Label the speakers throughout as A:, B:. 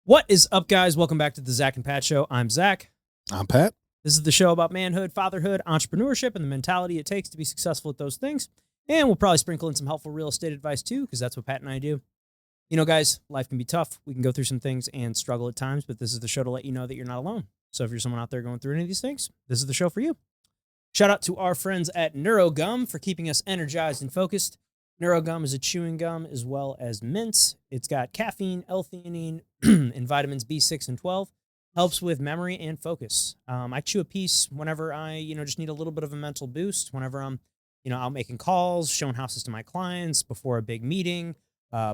A: What is up, guys? Welcome back to the Zach and Pat Show. I'm Zach.
B: I'm Pat.
A: This is the show about manhood, fatherhood, entrepreneurship, and the mentality it takes to be successful at those things. And we'll probably sprinkle in some helpful real estate advice too, because that's what Pat and I do. You know, guys, life can be tough. We can go through some things and struggle at times, but this is the show to let you know that you're not alone. So if you're someone out there going through any of these things, this is the show for you. Shout out to our friends at NeuroGum for keeping us energized and focused. NeuroGum is a chewing gum as well as mints. It's got caffeine, L-theanine, and vitamins B6 and 12. Helps with memory and focus. I chew a piece whenever I, just need a little bit of a mental boost. Whenever I'm, out making calls, showing houses to my clients, before a big meeting,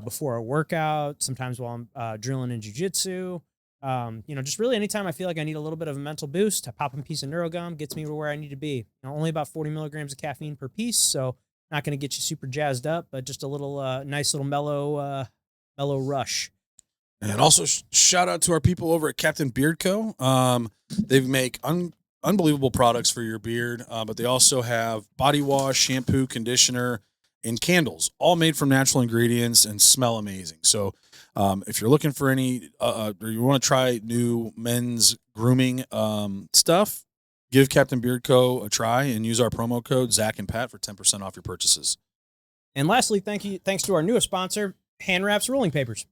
A: before a workout, sometimes while I'm drilling in jiu-jitsu. Just really anytime I feel like I need a little bit of a mental boost, I pop a piece of NeuroGum, gets me to where I need to be. Only about 40 milligrams of caffeine per piece, so not going to get you super jazzed up, but just a little nice little mellow rush.
B: And also shout out to our people over at Captain Beard Co. They make unbelievable products for your beard, but they also have body wash, shampoo, conditioner, and candles, all made from natural ingredients and smell amazing. So if you're looking for any, or you want to try new men's grooming stuff, give Captain Beard Co. a try and use our promo code Zach and Pat for 10% off your purchases.
A: And lastly, thanks to our newest sponsor, Hand Wraps Rolling Papers.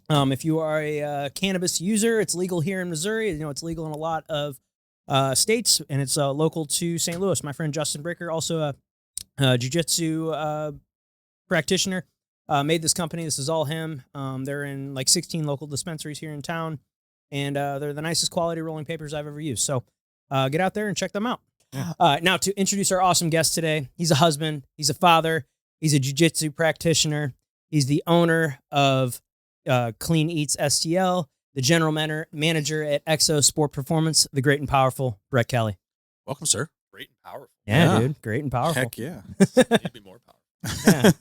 A: If you are a cannabis user, it's legal here in Missouri. It's legal in a lot of states, and it's local to St. Louis. My friend Justin Bricker, also a jiu-jitsu practitioner, made this company. This is all him. They're in like 16 local dispensaries here in town, and they're the nicest quality rolling papers I've ever used. So get out there and check them out. Yeah. Now, to introduce our awesome guest today, he's a husband, he's a father, he's a jiu-jitsu practitioner, he's the owner of Clean Eatz STL, the general manager at Exo Sport Performance, the great and powerful Bret Kelly.
B: Welcome, sir.
C: Great and powerful.
A: Yeah, dude. Great and powerful.
B: Heck yeah.
C: Need to be more powerful.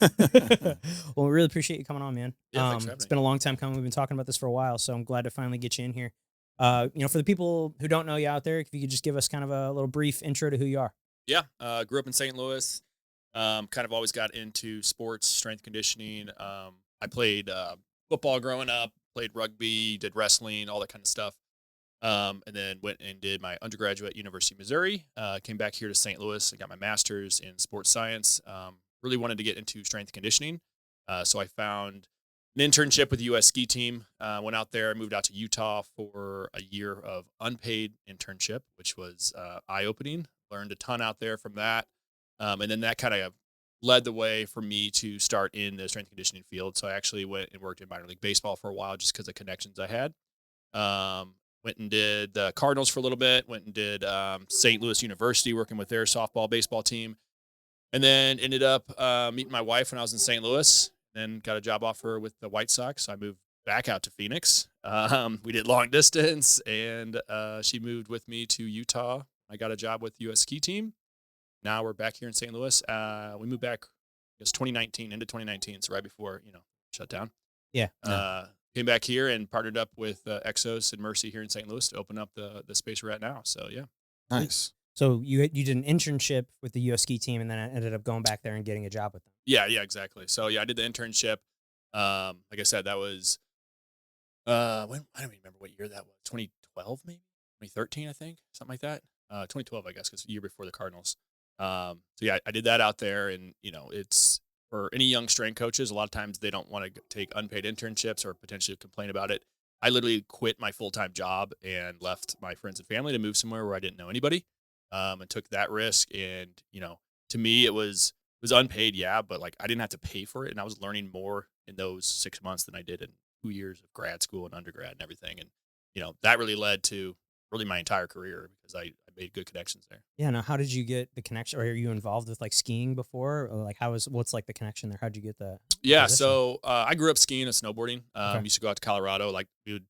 A: Yeah. Well, we really appreciate you coming on, man.
C: Yeah, thanks for having
A: it's
C: me.
A: been a long time coming. We've been talking about this for a while, so I'm glad to finally get you in here. For the people who don't know you out there, if you could just give us kind of a little brief intro to who you are.
C: Yeah, grew up in St. Louis. Kind of always got into sports, strength conditioning. I played football growing up, played rugby, did wrestling, all that kind of stuff. And then went and did my undergraduate at University of Missouri. Came back here to St. Louis and got my master's in sports science. Really wanted to get into strength conditioning. So I found an internship with the U.S. ski team. Went out there, moved out to Utah for a year of unpaid internship, which was eye-opening. Learned a ton out there from that. And then that kind of led the way for me to start in the strength conditioning field. So I actually went and worked in minor league baseball for a while just because of connections I had. Went and did the Cardinals for a little bit, went and did St. Louis University working with their softball, baseball team. And then ended up meeting my wife when I was in St. Louis, then got a job offer with the White Sox. So I moved back out to Phoenix. We did long distance, and she moved with me to Utah. I got a job with the U.S. ski team. Now we're back here in St. Louis. We moved back, I guess, 2019, into 2019, so right before, shut down.
A: Yeah.
C: Came back here and partnered up with Exos and Mercy here in St. Louis to open up the space we're at now. So, yeah.
B: Nice.
A: So you did an internship with the U.S. ski team, and then ended up going back there and getting a job with them.
C: Yeah, exactly. So, yeah, I did the internship. Like I said, that was, I don't even remember what year that was, 2012 maybe? 2013, I think, something like that. 2012, I guess, because the year before the Cardinals. So yeah, I did that out there, and it's for any young strength coaches. A lot of times they don't want to take unpaid internships or potentially complain about it. I literally quit my full-time job and left my friends and family to move somewhere where I didn't know anybody, and took that risk. And to me, it was unpaid, yeah, but like I didn't have to pay for it, and I was learning more in those 6 months than I did in 2 years of grad school and undergrad and everything. And that really led to really my entire career because I made good connections there.
A: Yeah. Now, how did you get the connection? Or are you involved with like skiing before? Or like what's like the connection there? How'd you get the
C: Yeah.
A: position?
C: So I grew up skiing and snowboarding.
A: Okay.
C: Used to go out to Colorado. Like we would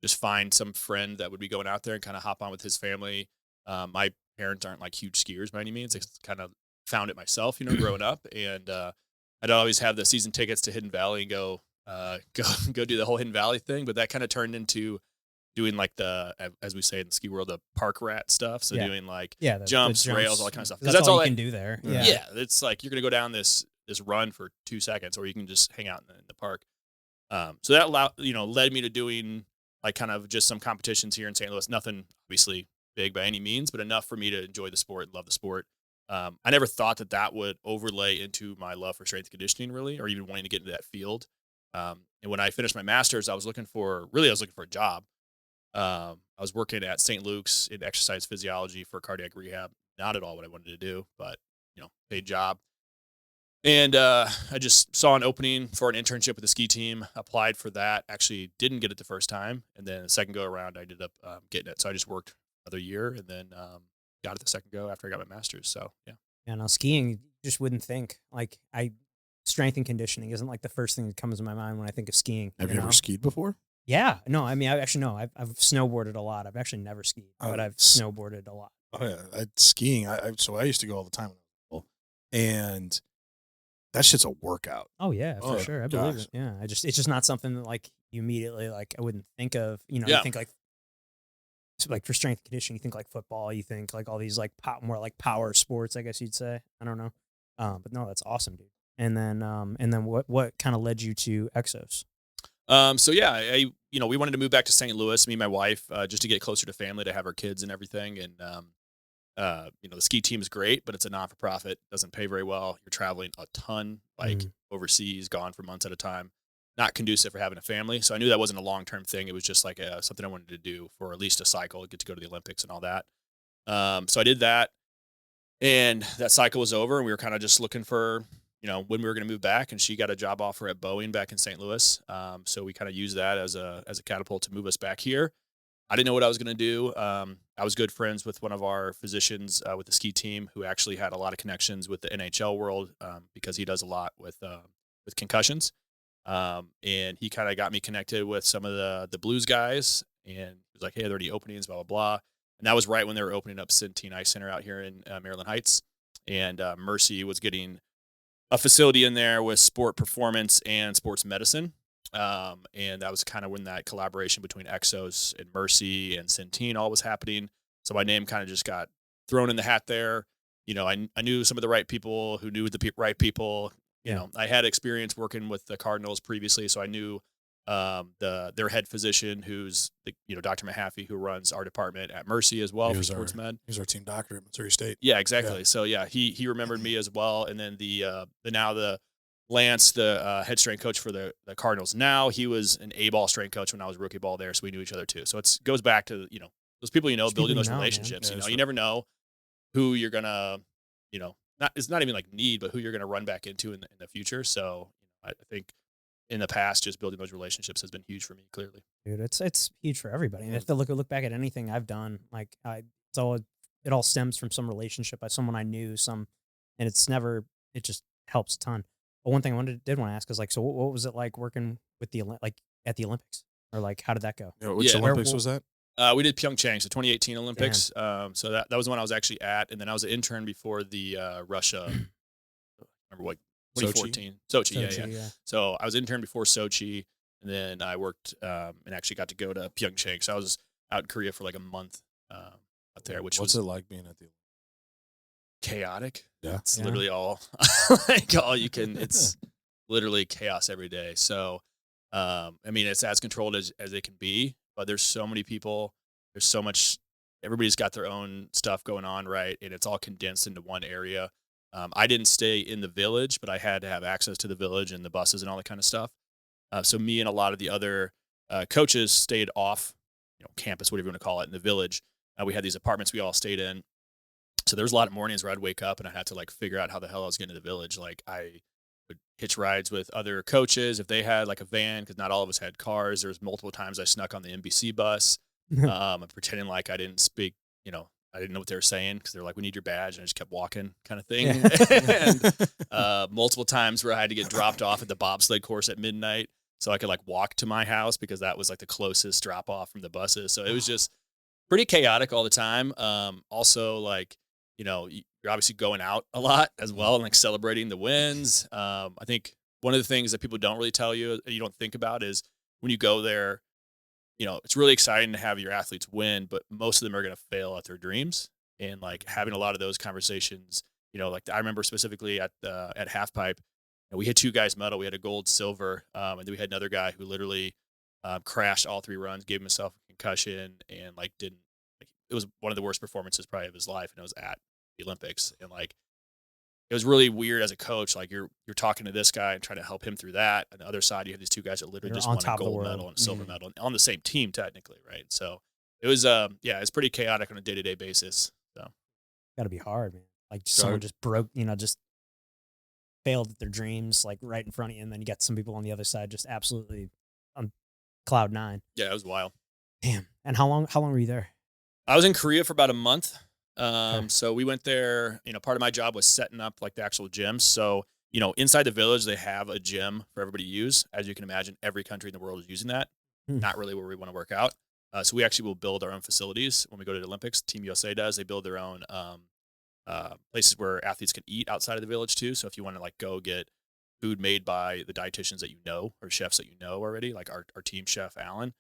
C: just find some friend that would be going out there and kind of hop on with his family. My parents aren't like huge skiers by any means. I kind of found it myself, growing up. And I'd always have the season tickets to Hidden Valley and go do the whole Hidden Valley thing. But that kind of turned into doing like as we say in the ski world, the park rat stuff. So doing like jumps, rails, all that kind of stuff.
A: Because that's all you can do there.
C: Yeah. It's like you're going to go down this run for 2 seconds, or you can just hang out in the park. So that led me to doing like kind of just some competitions here in St. Louis. Nothing obviously big by any means, but enough for me to enjoy the sport and love the sport. I never thought that would overlay into my love for strength and conditioning, really, or even wanting to get into that field. And when I finished my master's, I was looking for a job. I was working at St. Luke's in exercise physiology for cardiac rehab. Not at all what I wanted to do, but paid job. And I just saw an opening for an internship with the ski team, applied for that, actually didn't get it the first time. And then the second go around, I ended up getting it. So I just worked another year and then got it the second go after I got my master's. So, yeah.
A: Yeah, now skiing, you just wouldn't think. Like, strength and conditioning isn't like the first thing that comes to my mind when I think of skiing.
B: Have you ever skied before?
A: Yeah. No, I mean, I've snowboarded a lot. I've actually never skied, but I've snowboarded a lot.
B: Oh, yeah. Skiing, so I used to go all the time when I was little. And that shit's a workout.
A: Oh yeah, for sure. I believe it. Yeah. It's just not something that like you immediately like I wouldn't think of. You think like for strength and conditioning, you think like football, you think like all these like more like power sports, I guess you'd say. I don't know. But no, that's awesome, dude. And then what kind of led you to Exos?
C: So yeah, we wanted to move back to St. Louis, me and my wife, just to get closer to family, to have our kids and everything. And the ski team is great, but it's a not-for-profit, doesn't pay very well. You're traveling a ton, like overseas, gone for months at a time, not conducive for having a family. So I knew that wasn't a long-term thing. It was just like something I wanted to do for at least a cycle, get to go to the Olympics and all that. So I did that, and that cycle was over, and we were kind of just looking for, when we were going to move back, and she got a job offer at Boeing back in St. Louis. So we kind of used that as a catapult to move us back here. I didn't know what I was going to do. I was good friends with one of our physicians with the ski team, who actually had a lot of connections with the NHL world because he does a lot with concussions. And he kind of got me connected with some of the Blues guys, and he was like, "Hey, are there any openings?" Blah blah blah. And that was right when they were opening up Centene Ice Center out here in Maryland Heights, and Mercy was getting a facility in there with sport performance and sports medicine. And that was kind of when that collaboration between Exos and Mercy and Centene all was happening. So my name kind of just got thrown in the hat there. I knew some of the right people who knew the right people. I had experience working with the Cardinals previously, so I knew their head physician, who's Dr. Mahaffey, who runs our department at Mercy as well for sports med.
B: He's our team doctor at Missouri State.
C: Yeah, exactly. Yeah. So yeah, he remembered me as well. And then the Lance, the head strength coach for the Cardinals. Now he was an A-ball strength coach when I was rookie ball there, so we knew each other too. So it goes back to those people building those relationships.
B: Yeah,
C: you never know who you're gonna it's not even like need, but who you're gonna run back into in the future. So I think in the past, just building those relationships has been huge for me. Clearly,
A: dude, it's huge for everybody. And if to look back at anything I've done, like it all stems from some relationship by someone I knew, and it just helps a ton. But one thing I did want to ask is like, so what was it like working with at the Olympics, or like how did that go?
B: Yeah, which Olympics was that?
C: We did Pyeongchang, so 2018 Olympics. So that was the one I was actually at, and then I was an intern before the Russia. Remember what? 2014 Sochi, yeah. So I was intern before Sochi, and then I worked and actually got to go to Pyeongchang. So I was out in Korea for like a month out there. What's
B: it like being at the
C: chaotic?
B: Yeah,
C: it's literally all all you can. It's literally chaos every day. So I mean, it's as controlled as it can be, but there's so many people. There's so much. Everybody's got their own stuff going on, right? And it's all condensed into one area. I didn't stay in the village, but I had to have access to the village and the buses and all that kind of stuff. So me and a lot of the other coaches stayed off, campus, whatever you want to call it, in the village. We had these apartments we all stayed in. So there was a lot of mornings where I'd wake up and I had to like figure out how the hell I was getting to the village. Like I would hitch rides with other coaches if they had like a van, because not all of us had cars. There was multiple times I snuck on the NBC bus, pretending like I didn't speak, I didn't know what they were saying, because they're like, "We need your badge," and I just kept walking, kind of thing. Yeah. And multiple times where I had to get dropped off at the bobsled course at midnight, so I could like walk to my house, because that was like the closest drop off from the buses. So it was just pretty chaotic all the time. Also, like you're obviously going out a lot as well, and like celebrating the wins. I think one of the things that people don't really tell you, you don't think about, is when you go there. It's really exciting to have your athletes win, but most of them are going to fail at their dreams. And like having a lot of those conversations, like I remember specifically at Halfpipe, we had two guys medal. We had a gold, silver, and then we had another guy who literally crashed all 3 runs, gave himself a concussion, and like didn't. Like, it was one of the worst performances probably of his life, and it was at the Olympics. And like it was really weird as a coach. Like you're talking to this guy and trying to help him through that. On the other side, you have these 2 guys that literally
A: They're
C: just
A: on
C: won a
A: top of the
C: gold
A: world.
C: medal and a silver medal on the same team technically, right? So it was it's pretty chaotic on a day-to-day basis. So
A: Got to be hard, man. Like someone just broke, just failed at their dreams, like right in front of you, and then you got some people on the other side just absolutely on cloud 9.
C: yeah, it was wild.
A: Damn. And how long were you there?
C: I was in Korea for about a month.
A: Okay.
C: So we went there, part of my job was setting up like the actual gyms. So, inside the village, they have a gym for everybody to use. As you can imagine, every country in the world is using that. Not really where we want to work out. So we actually will build our own facilities when we go to the Olympics. Team USA does. They build their own places where athletes can eat outside of the village too. So if you want to like go get food made by the dietitians that you know or chefs that you know already, like our team chef, Alan,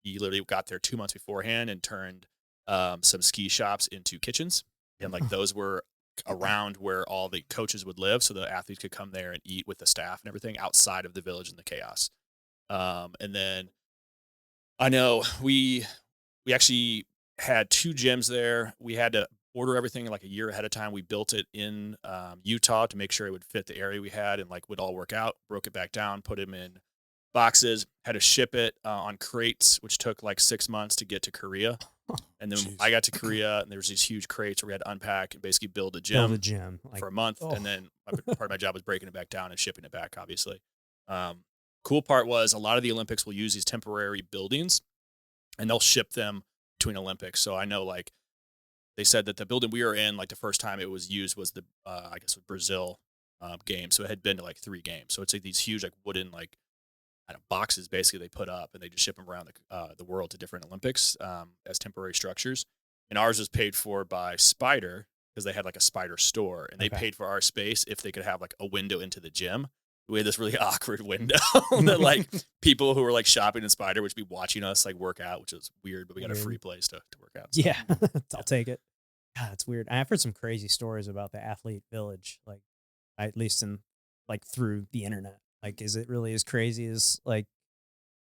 C: he literally got there 2 months beforehand and turned some ski shops into kitchens. And like those were around where all the coaches would live. So the athletes could come there and eat with the staff and everything outside of the village and the chaos. And then I know we actually had 2 gyms there. We had to order everything like a year ahead of time. We built it in Utah to make sure it would fit the area we had and like would all work out. Broke it back down, put them in boxes, had to ship it on crates, which took like 6 months to get to Korea. And then I got to Korea and there was these huge crates where we had to unpack and basically build a gym
A: Like,
C: for a month. And then part of my job was breaking it back down and shipping it back, obviously. Cool part was a lot of the Olympics will use these temporary buildings and they'll ship them between Olympics. So I know like they said that the building we were in, like the first time it was used was the, I guess, Brazil game. So it had been to like 3 games. So it's like these huge, like wooden, like, I don't know, boxes basically they put up and they just ship them around the world to different Olympics as temporary structures. And ours was paid for by Spider because they had like a Spider store and they paid for our space if they could have like a window into the gym. We had this really awkward window that like people who were like shopping in Spider would be watching us like work out, which was weird, but we got a free place to work out. So.
A: Yeah, I'll take it. God, that's weird. I've heard some crazy stories about the athlete village, like at least in like through the internet. Like, is it really as crazy as like?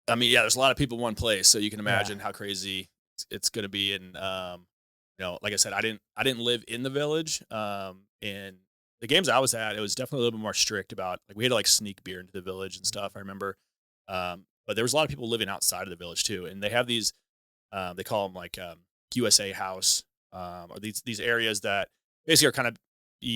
C: I mean, yeah, there's a lot of people in one place, so you can imagine how crazy it's going to be. And like I said, I didn't live in the village, and the games I was at, it was definitely a little bit more strict about like we had to like sneak beer into the village and stuff. I remember, but there was a lot of people living outside of the village too, and they have these, they call them like USA House, or these areas that basically are kind of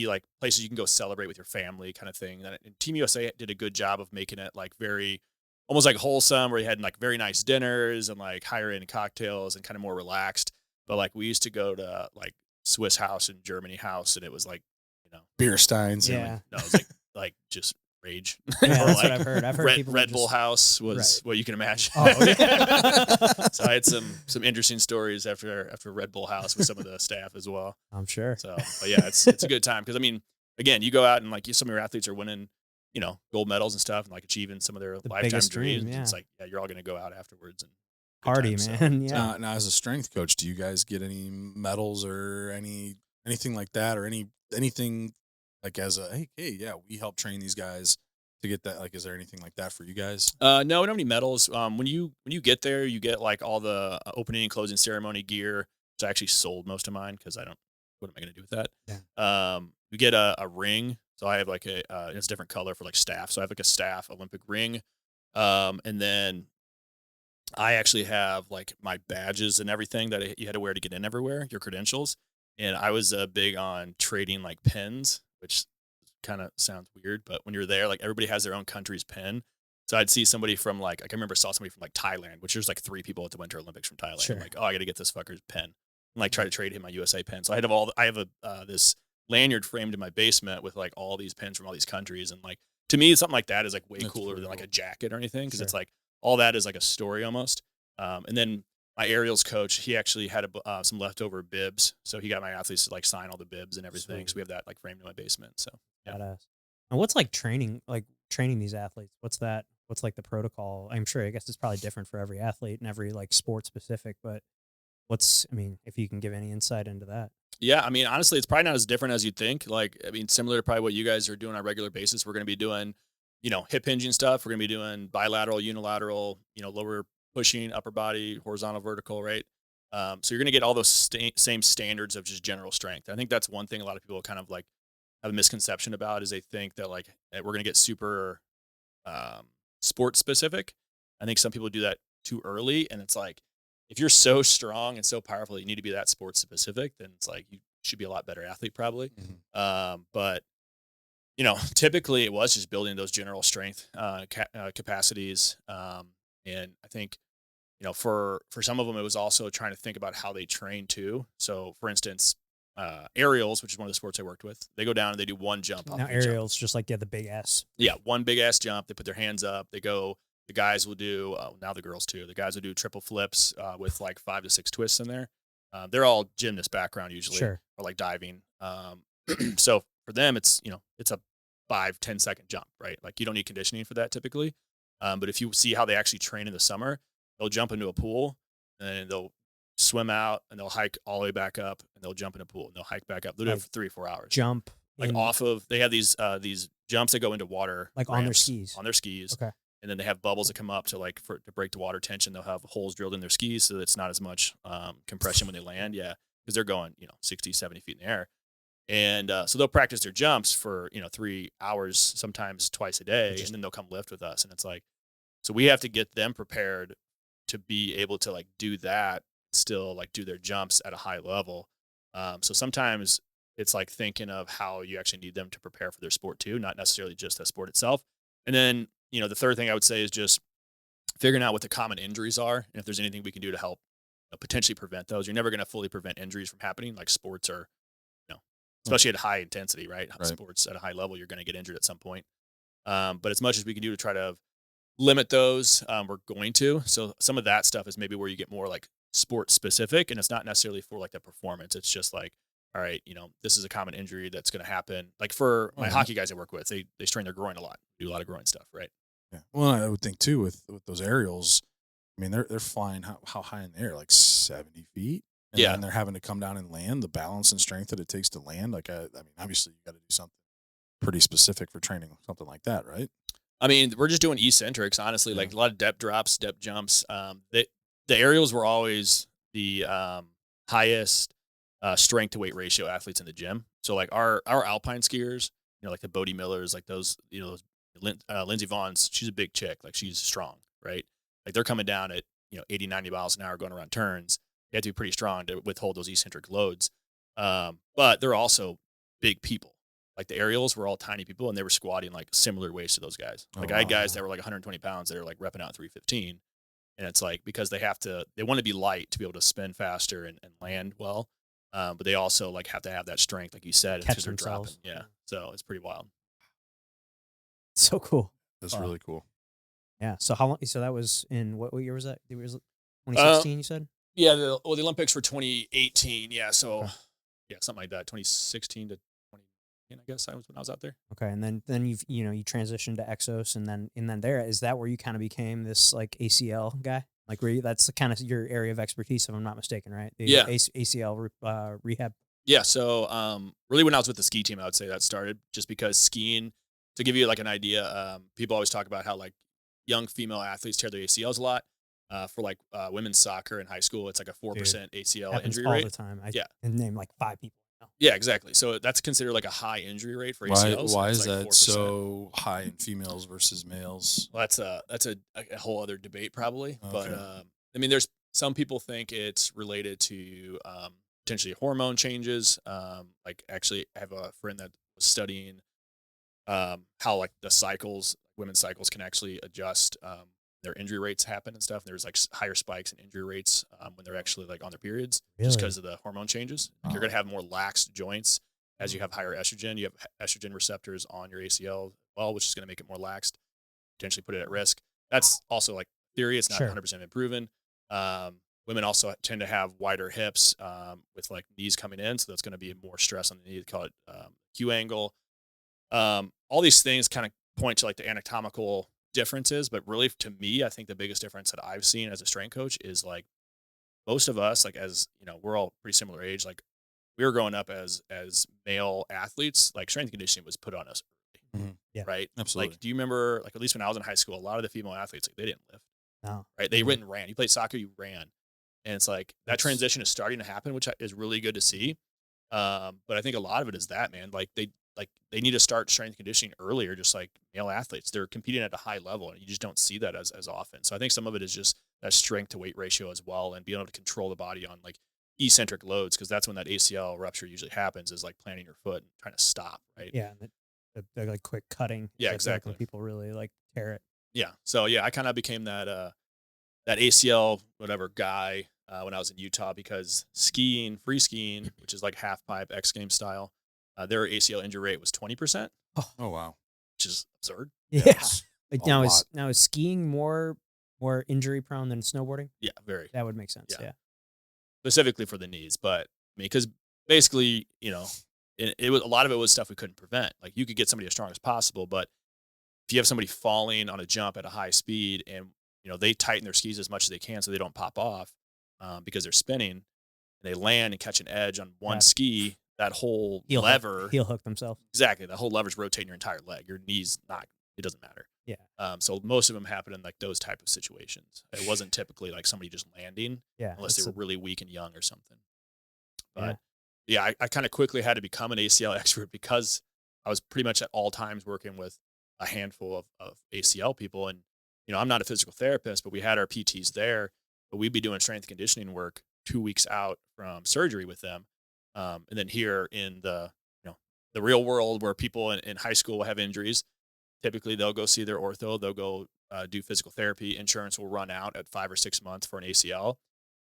C: like places you can go celebrate with your family kind of thing. And Team USA did a good job of making it like very almost like wholesome, where you had like very nice dinners and like higher end cocktails and kind of more relaxed. But like we used to go to like Swiss House and Germany House, and it was like,
B: beer steins.
A: Yeah,
C: no, it was like just rage.
A: Yeah, that's
C: like
A: what I've heard. I've heard people
C: Red Bull
A: just...
C: House was what you can imagine.
A: Oh, yeah.
C: So I had some interesting stories after Red Bull House with some of the staff as well.
A: I'm sure.
C: So, but yeah, it's a good time because I mean, again, you go out and like some of your athletes are winning, gold medals and stuff, and like achieving some of their lifetime dreams.
A: Yeah.
C: It's like you're all going to go out afterwards and
A: party,
C: time,
A: man.
C: So.
A: Yeah.
B: Now, as a strength coach, do you guys get any medals or anything like that, or anything like as a hey, we help train these guys to get that? Like, is there anything like that for you guys?
C: No, we don't have any medals. When you get there, you get like all the opening and closing ceremony gear. So I actually sold most of mine because what am I going to do with that?
A: Yeah.
C: You get a ring. So I have like it's a different color for like staff. So I have like a staff Olympic ring. And then I actually have like my badges and everything that you had to wear to get in everywhere, your credentials. And I was big on trading like pins, which kind of sounds weird, but when you're there, like everybody has their own country's pin. So I'd see somebody from like I remember saw somebody from like Thailand, which there's like 3 people at the Winter Olympics from Thailand.
A: Sure.
C: I'm like, oh, I got to get this fucker's pen, and like try to trade him my USA pen. So I have this lanyard framed in my basement with like all these pins from all these countries, and like to me, something like that is like way cooler than like a jacket or anything because it's like all that is like a story almost. And then my aerials coach, he actually had some leftover bibs, so he got my athletes to like sign all the bibs and everything. Sweet. So we have that like framed in my basement. So yeah.
A: Badass. And what's like training these athletes? What's that? What's like the protocol? I'm sure. I guess it's probably different for every athlete and every like sport specific. But if you can give any insight into that.
C: Yeah, I mean, honestly, it's probably not as different as you'd think. Like, I mean, similar to probably what you guys are doing on a regular basis. We're going to be doing, hip hinging stuff. We're going to be doing bilateral, unilateral, lower pushing, upper body, horizontal, vertical, right? So you're going to get all those same standards of just general strength. I think that's one thing a lot of people kind of like have a misconception about is they think that like we're going to get super sport specific. I think some people do that too early, and it's like if you're so strong and so powerful, you need to be that sport specific. Then it's like you should be a lot better athlete probably. But typically it was just building those general strength capacities, and I think for some of them it was also trying to think about how they train too. So for instance, aerials, which is one of the sports I worked with, they go down and they do one jump.
A: Now aerials, just like the big ass.
C: Yeah, one big ass jump. They put their hands up. They go. The guys will do now the girls too. The guys will do triple flips with like 5 to 6 twists in there. They're all gymnast background usually,
A: sure,
C: or like diving. So for them, it's it's a 5-10 second jump, right? Like you don't need conditioning for that typically. But if you see how they actually train in the summer, they'll jump into a pool and they'll swim out and they'll hike all the way back up and they'll jump in a pool and they'll hike back up. They'll do it for 3 or 4 hours.
A: Jump
C: like off of. They have these jumps that go into water,
A: like on their skis.
C: On their skis.
A: Okay.
C: And then they have bubbles that come up to to break the water tension. They'll have holes drilled in their skis so that it's not as much compression when they land. Yeah, because they're going 60, 70 feet in the air. And so they'll practice their jumps for 3 hours, sometimes twice a day, and then they'll come lift with us. And it's like, so we have to get them prepared to be able to like do that, still like do their jumps at a high level. So sometimes it's like thinking of how you actually need them to prepare for their sport too, not necessarily just the sport itself. And then the third thing I would say is just figuring out what the common injuries are and if there's anything we can do to help potentially prevent those. You're never going to fully prevent injuries from happening. Like sports are, especially at high intensity, right? Sports at a high level, you're going to get injured at some point. But as much as we can do to try to limit those, we're going to. So some of that stuff is maybe where you get more like sport specific, and it's not necessarily for like the performance. It's just like, all right, this is a common injury that's going to happen. Like for my hockey guys I work with, they strain their groin a lot, do a lot of groin stuff, right?
B: Yeah. Well, I would think too with those aerials. I mean, they're flying how high in the air, like 70 feet. And
C: yeah.
B: then they're having to come down and land. The balance and strength that it takes to land. Like, I mean, obviously you got to do something pretty specific for training something like that, right?
C: I mean, we're just doing eccentrics, honestly. Yeah. Like a lot of depth drops, depth jumps. The aerials were always the highest strength to weight ratio athletes in the gym. So like our alpine skiers, like the Bodie Millers, like those, Lindsey Vaughn's, she's a big chick. Like she's strong, right? Like they're coming down at, 80, 90 miles an hour going around turns. You have to be pretty strong to withhold those eccentric loads. But they're also big people. Like the aerials were all tiny people and they were squatting like similar weights to those guys. Like I had guys that were like 120 pounds that are like repping out 315. And it's like, because they want to be light to be able to spin faster and land well. But they also like have to have that strength, like you said,
A: catch
C: they're
A: themselves.
C: Dropping. Yeah. So it's pretty wild.
A: So cool.
B: That's really cool.
A: Yeah. So how long? So that was in what year was that? It was 2016. You said.
C: Yeah. The Olympics were 2018. Yeah. So yeah, something like that. 2016 to 2018, I guess I was when I was out there.
A: Okay, and then you transitioned to Exos, and then there is that where you kind of became this like ACL guy, like where that's kind of your area of expertise, if I'm not mistaken, right?
C: Yeah.
A: ACL rehab.
C: Yeah. So really, when I was with the ski team, I would say that started just because skiing. To give you like an idea, people always talk about how like young female athletes tear their ACLs a lot. For like women's soccer in high school, it's like a 4% ACL injury rate
A: all the time. I
C: can
A: name like 5 people.
C: Yeah, exactly. So that's considered like a high injury rate for ACLs.
B: Why is
C: like
B: that
C: 4%.
B: so high in females versus males?
C: Well, that's a whole other debate probably. Okay. But I mean, there's some people think it's related to potentially hormone changes. Like actually, I have a friend that was studying how like the cycles, women's cycles can actually adjust their injury rates happen and stuff. And there's like higher spikes in injury rates when they're actually like on their periods, just because of the hormone changes. Like you're going to have more lax joints as you have higher estrogen. You have estrogen receptors on your ACL, which is going to make it more laxed, potentially put it at risk. That's also like theory. It's not 100% been proven. Women also tend to have wider hips with like knees coming in. So that's going to be more stress on the knee. They call it Q angle. All these things kind of point to like the anatomical differences, but really to me, I think the biggest difference that I've seen as a strength coach is like most of us, like as we're all pretty similar age. Like we were growing up as male athletes, like strength conditioning was put on us early.
B: Mhm.
A: Yeah.
C: Right.
B: Absolutely.
C: Like, do you remember, like, at least when I was in high school, a lot of the female athletes, like, they didn't lift,
A: No.
C: right? They
A: Mhm.
C: went and ran. You played soccer, you ran. And it's like that
A: That's-
C: transition is starting to happen, which is really good to see. But I think a lot of it is that, man, like they need to start strength and conditioning earlier, just like male athletes. They're competing at a high level, and you just don't see that as often. So I think some of it is just that strength to weight ratio as well, and being able to control the body on like eccentric loads, because that's when that ACL rupture usually happens, is like planting your foot and trying to stop, right?
A: Yeah. The like quick cutting.
C: Yeah,
A: I feel like
C: exactly.
A: when people really like tear it.
C: Yeah. So yeah, I kind of became that ACL whatever guy when I was in Utah, because free skiing, which is like half pipe X Games style, their ACL injury rate was 20%,
B: Oh wow.
C: which is absurd.
A: Yeah.
B: Yes.
A: Like
B: A
A: now is skiing more injury prone than snowboarding?
C: Yeah, very.
A: That would make sense.
C: Yeah.
A: Yeah.
C: Specifically for the knees, but I mean, because basically, it was a lot of it was stuff we couldn't prevent. Like, you could get somebody as strong as possible, but if you have somebody falling on a jump at a high speed and they tighten their skis as much as they can so they don't pop off because they're spinning, and they land and catch an edge on one
A: Yeah.
C: ski, that whole
A: Heel
C: lever,
A: hook themselves.
C: exactly, the whole lever's rotating your entire leg. Your knees not, it doesn't matter.
A: Yeah.
C: So most of them happen in like those type of situations. It wasn't typically like somebody just landing,
A: Yeah.
C: unless they were really weak and young or something.
A: Yeah.
C: But yeah, I kind of quickly had to become an ACL expert, because I was pretty much at all times working with a handful of ACL people. And, I'm not a physical therapist, but we had our PTs there, but we'd be doing strength and conditioning work 2 weeks out from surgery with them. And then here in the real world, where people in high school will have injuries, typically they'll go see their ortho, they'll go do physical therapy. Insurance will run out at 5 or 6 months for an ACL.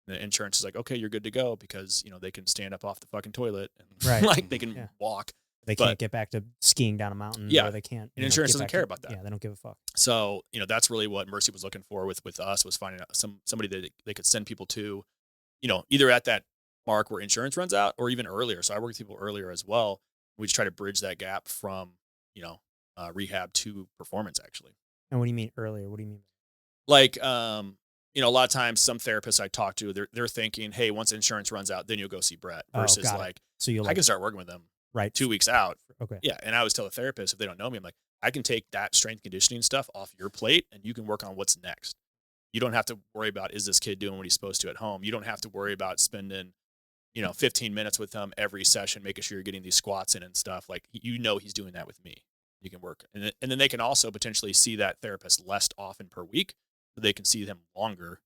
C: And the insurance is like, okay, you're good to go, because, they can stand up off the fucking toilet and
A: Right.
C: like they can
A: Yeah.
C: walk.
A: They can't get back to skiing down a mountain.
C: Yeah.
A: Or they can't.
C: And insurance
A: get
C: doesn't
A: back
C: care
A: to-
C: about that.
A: Yeah. They don't give a fuck.
C: So, that's really what Mercy was looking for with us, was finding out somebody that they could send people to, either at that mark where insurance runs out or even earlier. So I work with people earlier as well. We just try to bridge that gap from, rehab to performance, actually.
A: And what do you mean earlier? What do you mean?
C: Like, a lot of times some therapists I talk to, they're thinking, hey, once insurance runs out, then you'll go see Bret, versus
A: got it.
C: like,
A: So you'll
C: I can start working with them
A: right
C: 2 weeks out.
A: Okay.
C: Yeah. And I always tell the therapist, if they don't know me, I'm like, I can take that strength conditioning stuff off your plate and you can work on what's next. You don't have to worry about, is this kid doing what he's supposed to at home? You don't have to worry about spending, 15 minutes with him every session, making sure you're getting these squats in and stuff. Like, he's doing that with me. You can work. And then they can also potentially see that therapist less often per week, so they can see them longer.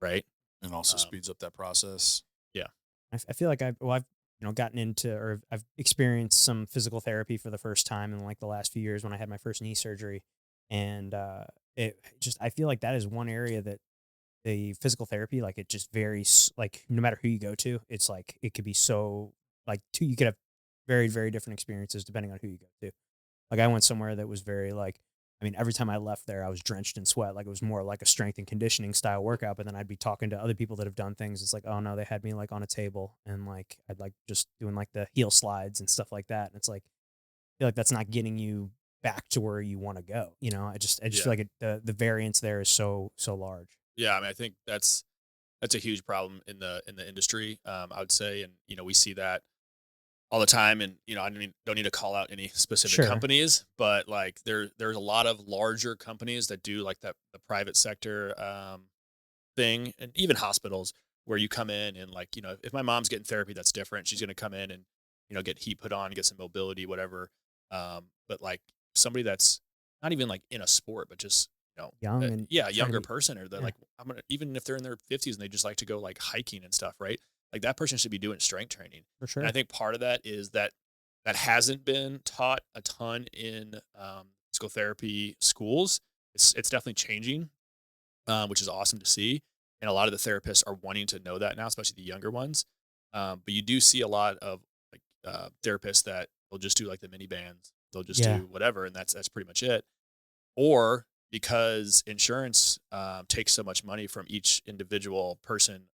C: Right.
B: And also speeds up that process.
C: Yeah.
A: I feel like I've gotten into, or I've experienced some physical therapy for the first time in like the last few years when I had my first knee surgery. And I feel like that is one area that the physical therapy, like, it just varies, like, no matter who you go to, it's like, it could be so, like, you could have very, very different experiences depending on who you go to. Like, I went somewhere that was very like, I mean, every time I left there, I was drenched in sweat. Like, it was more like a strength and conditioning style workout. But then I'd be talking to other people that have done things. It's like, oh no, they had me like on a table, and like I'd like just doing like the heel slides and stuff like that. And it's like, I feel like that's not getting you back to where you want to go. I just
C: Yeah.
A: feel like the variance there is so large.
C: Yeah. I mean, I think that's a huge problem in the industry. I would say, and we see that all the time. And I don't need to call out any specific
A: Sure.
C: companies, but like there's a lot of larger companies that do like the private sector thing, and even hospitals, where you come in and like, if my mom's getting therapy, that's different. She's going to come in and get heat put on, get some mobility, whatever. But like somebody that's not even like in a sport, but just
A: Young and trying to
C: younger
A: be-
C: person, or they're
A: yeah.
C: like, even if they're in their 50s and they just like to go like hiking and stuff, right? Like, that person should be doing strength training.
A: For sure.
C: And I think part of that is that hasn't been taught a ton in physical therapy schools. It's definitely changing, which is awesome to see. And a lot of the therapists are wanting to know that now, especially the younger ones. But you do see a lot of like therapists that will just do like the mini bands. They'll just
A: Yeah.
C: do whatever, and that's pretty much it. Or because insurance takes so much money from each individual person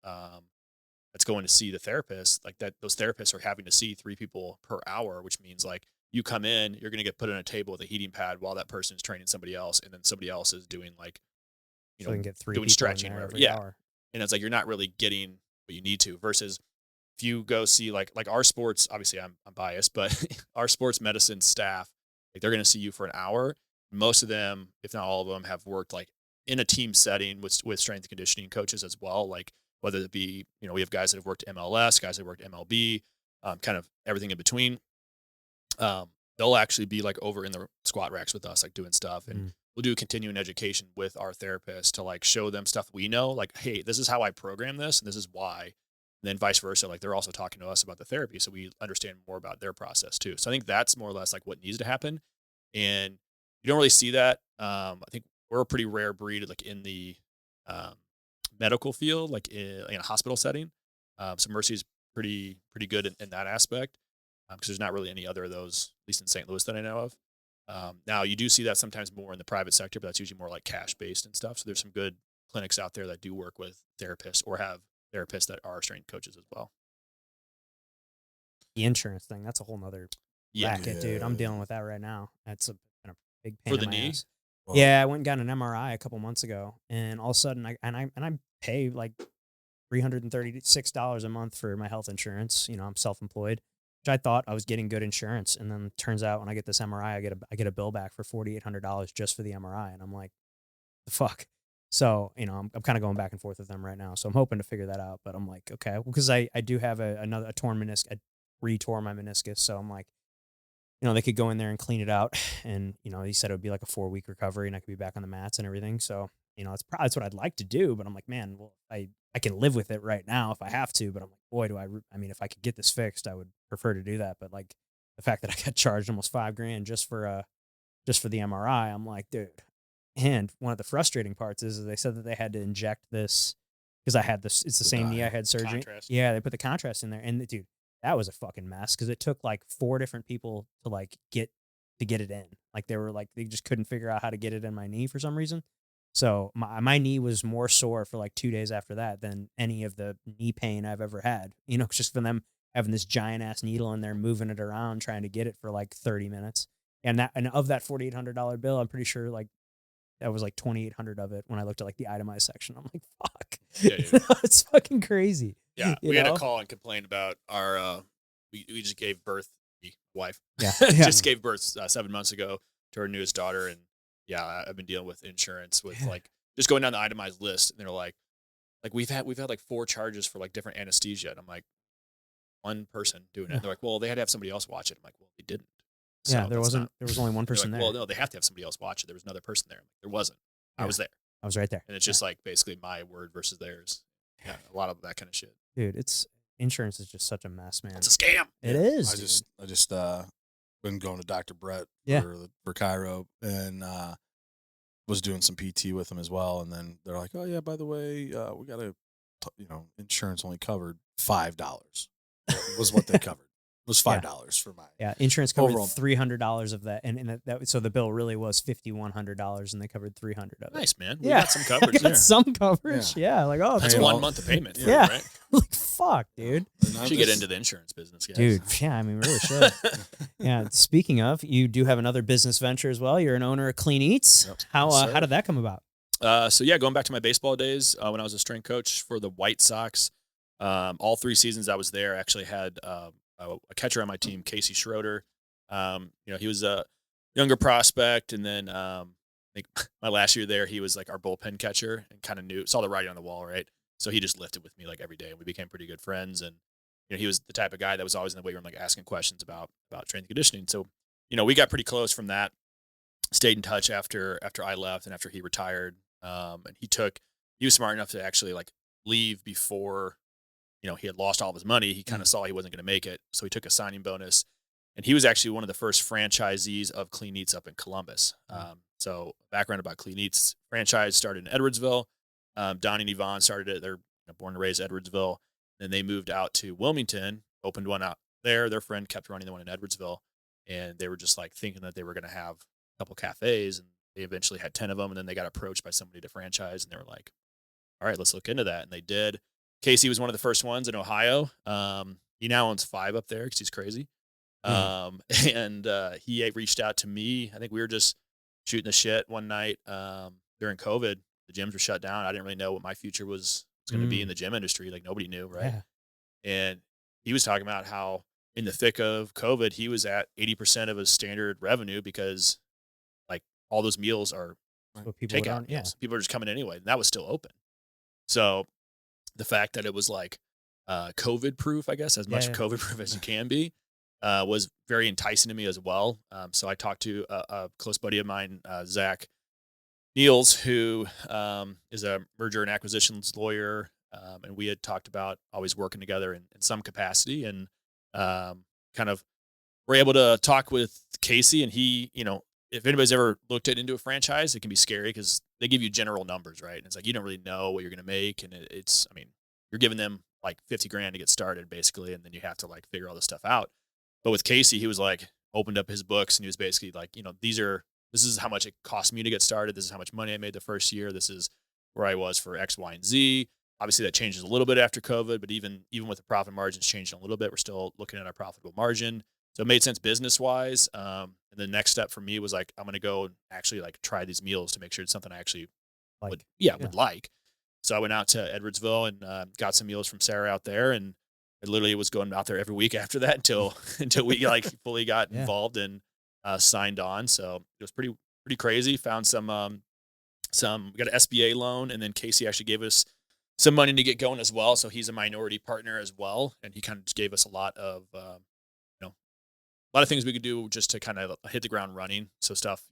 C: that's going to see the therapist, like that, those therapists are having to see 3 people per hour, which means like you come in, you're going to get put on a table with a heating pad while that person is training somebody else, and then somebody else is doing like,
A: So they can get 3
C: doing
A: people in
C: stretching,
A: there
C: whatever.
A: every
C: Yeah.
A: hour.
C: And it's like you're not really getting what you need to. Versus if you go see like our sports, obviously I'm biased, but our sports medicine staff, Like they're going to see you for an hour. Most of them, if not all of them, have worked like in a team setting with strength and conditioning coaches as well. Like whether it be, we have guys that have worked MLS, guys that have worked MLB, kind of everything in between. They'll actually be like over in the squat racks with us, like doing stuff. And we'll do continuing education with our therapists to like show them stuff we know, like, hey, this is how I program this and this is why. And then vice versa. Like they're also talking to us about the therapy. So we understand more about their process too. So I think that's more or less like what needs to happen. And you don't really see that. I think we're a pretty rare breed, like in the medical field, like in a hospital setting. So Mercy's pretty good in that aspect. Because there's not really any other of those, at least in St. Louis, that I know of. Now, you do see that sometimes more in the private sector, but that's usually more like cash-based and stuff. So there's some good clinics out there that do work with therapists or have therapists that are strength coaches as well.
A: The insurance thing, that's a whole nother racket, dude. I'm dealing with that right now. That's been a big pain
C: for the
A: in my
C: knee.
A: ass. Well, yeah, I went and got an MRI a couple months ago, and all of a sudden, I pay like $336 a month for my health insurance. I'm self-employed. Which I thought I was getting good insurance, and then turns out when I get this MRI, I get a bill back for $4,800 just for the MRI, and I'm like, the fuck. So I'm kind of going back and forth with them right now. So I'm hoping to figure that out. But I'm like, okay, because I do have a torn meniscus. I re-tore my meniscus, so I'm like, they could go in there and clean it out, and he said it would be like a 4-week recovery, and I could be back on the mats and everything. So that's what I'd like to do. But I'm like, man, well, I can live with it right now if I have to, but I'm like, boy, I mean, if I could get this fixed, I would prefer to do that. But like the fact that I got charged almost $5,000 just for the MRI, I'm like, dude. And one of the frustrating parts is they said that they had to inject this because I had this. It's the same knee I had surgery.
C: Contrast.
A: Yeah, they put the contrast in there, and dude, that was a fucking mess because it took like 4 different people to like get it in. Like they just couldn't figure out how to get it in my knee for some reason. So my knee was more sore for like 2 days after that than any of the knee pain I've ever had. Just from them having this giant ass needle in there, moving it around, trying to get it for like 30 minutes. And of that $4,800 bill, I'm pretty sure like that was like $2,800 of it when I looked at like the itemized section. I'm like, fuck,
C: Yeah.
A: it's fucking crazy.
C: Yeah, we had to call and complain about our. We just gave birth. The wife.
A: Yeah,
C: just gave birth 7 months ago to our newest daughter, and yeah, I've been dealing with insurance with like just going down the itemized list, and they're like we've had like 4 charges for like different anesthesia, and I'm like, one person doing it. And they're like, well, they had to have somebody else watch it. I'm like, well, they didn't. So
A: yeah, there was only one person there.
C: Well, no, they have to have somebody else watch it. There was another person there. There wasn't. I was there.
A: I was right there.
C: And it's just like basically my word versus theirs. Yeah, a lot of that kind of shit.
A: Dude, insurance is just such a mess, man.
C: It's a scam.
A: It is.
B: I just been going to Dr. Bret for Cairo and was doing some PT with him as well. And then they're like, oh yeah, by the way, we got to, insurance only covered $5 was what they covered. It was $5 for mine.
A: Insurance covered
B: overall.
A: $300 of that, and that so the bill really was $5,100, and they covered $300 of it.
C: Nice, man. We got some coverage
A: got
C: there.
A: some coverage. Yeah, like
C: that's 1 month of payment. For
A: yeah,
C: it, right?
A: like fuck, dude.
C: Should get into the insurance business, guys.
A: Dude. Yeah, I mean, we really should. Yeah. Speaking of, you do have another business venture as well. You're an owner of Clean Eatz.
B: Yep.
A: How did that come about?
C: So yeah, going back to my baseball days when I was a strength coach for the White Sox, all 3 seasons I was there, I actually had a catcher on my team, Casey Schroeder. He was a younger prospect, and then I think my last year there, he was like our bullpen catcher and kind of saw the writing on the wall, right? So he just lifted with me like every day, and we became pretty good friends. And he was the type of guy that was always in the weight room, like asking questions about strength and conditioning. So we got pretty close from that. Stayed in touch after I left and after he retired. And he was smart enough to actually like leave before he had lost all of his money. He kind of saw he wasn't going to make it. So he took a signing bonus, and he was actually one of the first franchisees of Clean Eatz up in Columbus. So background about Clean Eatz: franchise started in Edwardsville. Donnie and Yvonne started it. They're born and raised Edwardsville. Then they moved out to Wilmington, opened one out there. Their friend kept running the one in Edwardsville, and they were just like thinking that they were going to have a couple cafes, and they eventually had 10 of them. And then they got approached by somebody to franchise, and they were like, all right, let's look into that. And they did. Casey was one of the first ones in Ohio. He now owns 5 up there because he's crazy. And he reached out to me. I think we were just shooting the shit one night during COVID. The gyms were shut down. I didn't really know what my future was going to be in the gym industry. Like nobody knew, right?
A: Yeah.
C: And he was talking about how in the thick of COVID, he was at 80% of his standard revenue because like all those meals are
A: What people would
C: takeout
A: own, yeah.
C: meals. People are just coming anyway, and that was still open. So the fact that it was like COVID proof, I guess, as much COVID proof as you can be, was very enticing to me as well. So I talked to a close buddy of mine, Zach Niels, who is a merger and acquisitions lawyer. And we had talked about always working together in some capacity, and kind of were able to talk with Casey. And he, if anybody's ever looked into a franchise, it can be scary because they give you general numbers, right? And it's like, you don't really know what you're going to make. And you're giving them like 50 grand to get started basically. And then you have to like figure all this stuff out. But with Casey, he was like, opened up his books and he was basically like, this is how much it cost me to get started. This is how much money I made the first year. This is where I was for X, Y, and Z. Obviously that changes a little bit after COVID, but even with the profit margins changing a little bit, we're still looking at our profitable margin. So it made sense business wise. And the next step for me was like, I'm going to go and actually like try these meals to make sure it's something I actually would like. So I went out to Edwardsville and got some meals from Sarah out there, and I literally was going out there every week after that until we like fully got involved and signed on. So it was pretty crazy. Found some we got an SBA loan, and then Casey actually gave us some money to get going as well. So he's a minority partner as well, and he kind of just gave us a lot of things we could do just to kind of hit the ground running. So stuff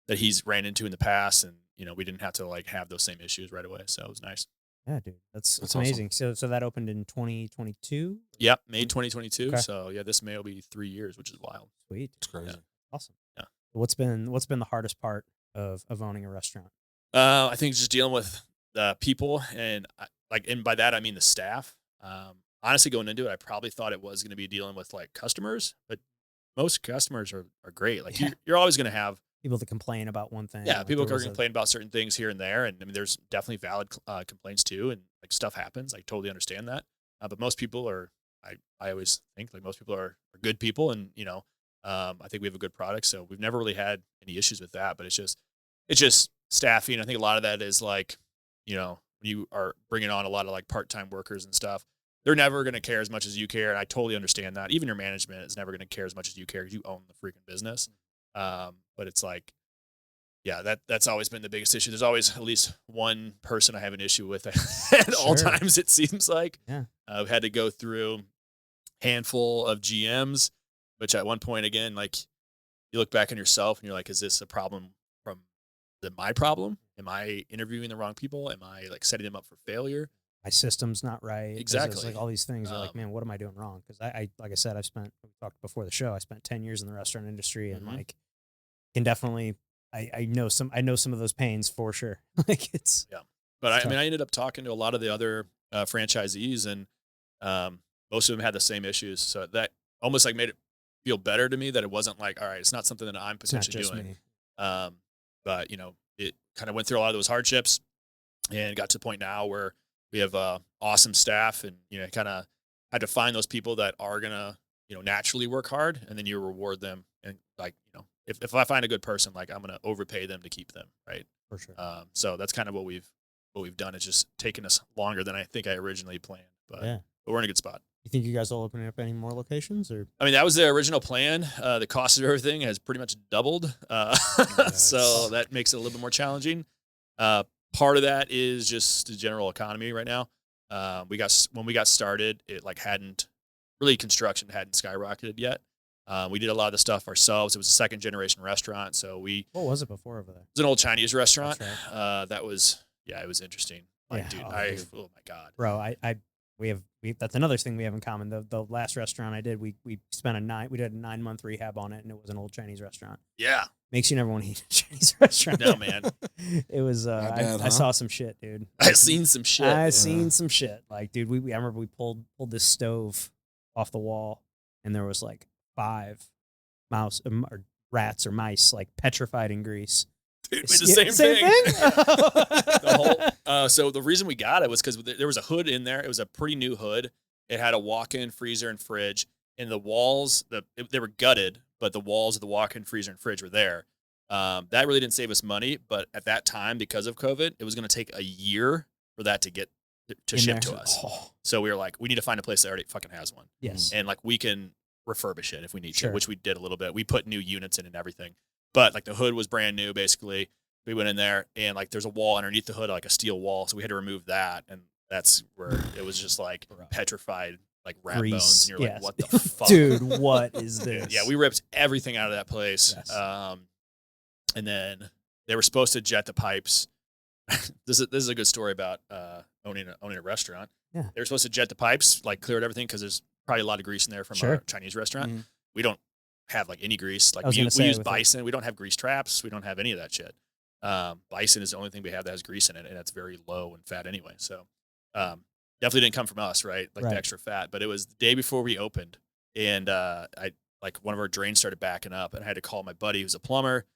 C: that he's ran into in the past, and we didn't have to like have those same issues right away. So it was nice.
A: Yeah, dude, that's amazing.
B: Awesome.
A: So that opened in 2022.
C: Yep, May 2022.
A: Okay.
C: So yeah, this May will be 3 years, which is wild.
A: Sweet,
B: It's crazy.
C: Yeah.
A: Awesome.
C: Yeah.
A: What's been the hardest part of owning a restaurant?
C: I think just dealing with the people, and by that I mean the staff. Honestly, going into it, I probably thought it was going to be dealing with like customers, but most customers are great. Like you're always going to have
A: people that complain about one thing.
C: Yeah,
A: like
C: people are complain about certain things here and there, and I mean, there's definitely valid complaints too, and like stuff happens. I totally understand that, but most people are. I always think like most people are good people, and I think we have a good product, so we've never really had any issues with that. But it's just staffing. I think a lot of that is like, when you are bringing on a lot of like part-time workers and stuff, they're never going to care as much as you care, and I totally understand that. Even your management is never going to care as much as you care because you own the freaking business. But it's like, yeah, that's always been the biggest issue. There's always at least one person I have an issue with at all times, it seems like.
A: Yeah.
C: I've had to go through a handful of GMs, which at one point, again, like you look back on yourself and you're like, is this a problem is it my problem? Am I interviewing the wrong people? Am I like setting them up for failure?
A: My system's not right.
C: Exactly.
A: It's like all these things are like, man, what am I doing wrong? Because I like I said, we talked before the show, I spent 10 years in the restaurant industry, and like can definitely, I know some of those pains for sure. Like it's
C: But I ended up talking to a lot of the other franchisees, and most of them had the same issues. So that almost like made it feel better to me that it wasn't like, all right, it's not something that I'm potentially doing.
A: Me.
C: But it kind of went through a lot of those hardships, and got to the point now where we have awesome staff, and kind of had to find those people that are gonna naturally work hard, and then you reward them. And like if I find a good person, like I'm gonna overpay them to keep them, right?
A: For sure.
C: So that's kind of what we've done. It's just taken us longer than I think I originally planned, but we're in a good spot.
A: You think you guys will open up any more locations, or?
C: I mean, that was the original plan. The cost of everything has pretty much doubled, so that makes it a little bit more challenging. Part of that is just the general economy right now. When we got started, it like construction hadn't skyrocketed yet. We did a lot of the stuff ourselves. It was a second generation restaurant. So
A: what was it before over there?
C: It was an old Chinese restaurant.
A: That's right.
C: That was, it was interesting. Like, dude, oh my God.
A: Bro, that's another thing we have in common. The last restaurant I did, we did a 9-month rehab on it, and it was an old Chinese restaurant.
C: Yeah.
A: Makes you never want to eat a Chinese restaurant.
C: No, man.
A: It was, I saw some shit, dude.
C: I seen some shit.
A: Seen some shit. Like, dude, I remember we pulled this stove off the wall, and there was like 5 mouse or rats or mice like petrified in grease.
C: Dude, the same thing. So the reason we got it was because there was a hood in there. It was a pretty new hood. It had a walk-in freezer and fridge, and the walls, they were gutted, but the walls of the walk-in freezer and fridge were there. That really didn't save us money, but at that time, because of COVID, it was going to take a year for that to get to ship to us. So we were like, we need to find a place that already fucking has one.
A: Yes.
C: And like we can refurbish it if we need
A: Sure.
C: to, which we did a little bit. We put new units in and everything, but like the hood was brand new. Basically, we went in there and like there's a wall underneath the hood, like a steel wall, so we had to remove that, and that's where it was just like petrified, like rat
A: Grease.
C: bones, and you're
A: Yes.
C: like, what the fuck,
A: Dude? What is this?
C: Yeah, we ripped everything out of that place.
A: Yes.
C: And then they were supposed to jet the pipes. This is a good story about owning a restaurant.
A: Yeah.
C: They were supposed to jet the pipes, like cleared everything, because there's probably a lot of grease in there from
A: Sure.
C: our Chinese restaurant.
B: Mhm.
C: We don't have like any grease. Like
A: I was
C: we
A: gonna say
C: use
A: with
C: bison. We don't have grease traps. We don't have any of that shit. Bison is the only thing we have that has grease in it, and it's very low in fat anyway. So definitely didn't come from us, right? Like
A: Right.
C: the extra fat. But it was the day before we opened, and I like one of our drains started backing up, and I had to call my buddy who's a plumber.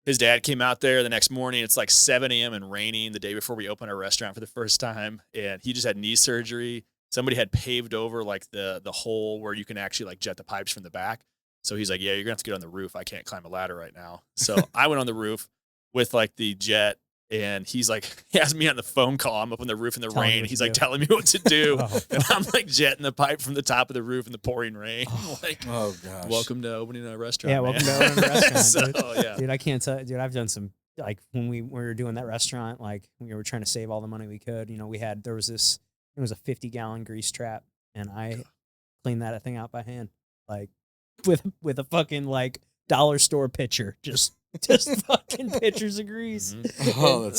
C: His dad came out there the next morning. It's like 7 a.m. and raining the day before we opened our restaurant for the first time. And he just had knee surgery. Somebody had paved over like the hole where you can actually like jet the pipes from the back. So he's like, yeah, you're going to have to get on the roof. I can't climb a ladder right now. So I went on the roof with like the jet. And he's like, he has me on the phone call. I'm up on the roof in the
A: Telling you
C: rain.
A: what
C: He's
A: to
C: like
A: do.
C: telling me what to do.
A: Oh,
C: And I'm like jetting the pipe from the top of the roof in the pouring rain. Like,
B: Oh gosh.
C: welcome to opening a restaurant.
A: Yeah,
C: man.
A: welcome to owning a restaurant.
C: So, yeah.
A: Dude, I can't tell. Dude, I've done some like when we were doing that restaurant, like we were trying to save all the money we could. You know, there was this. It was a 50-gallon grease trap, and I cleaned that thing out by hand, like with a fucking like dollar store pitcher, just fucking pitchers of grease.
B: Oh,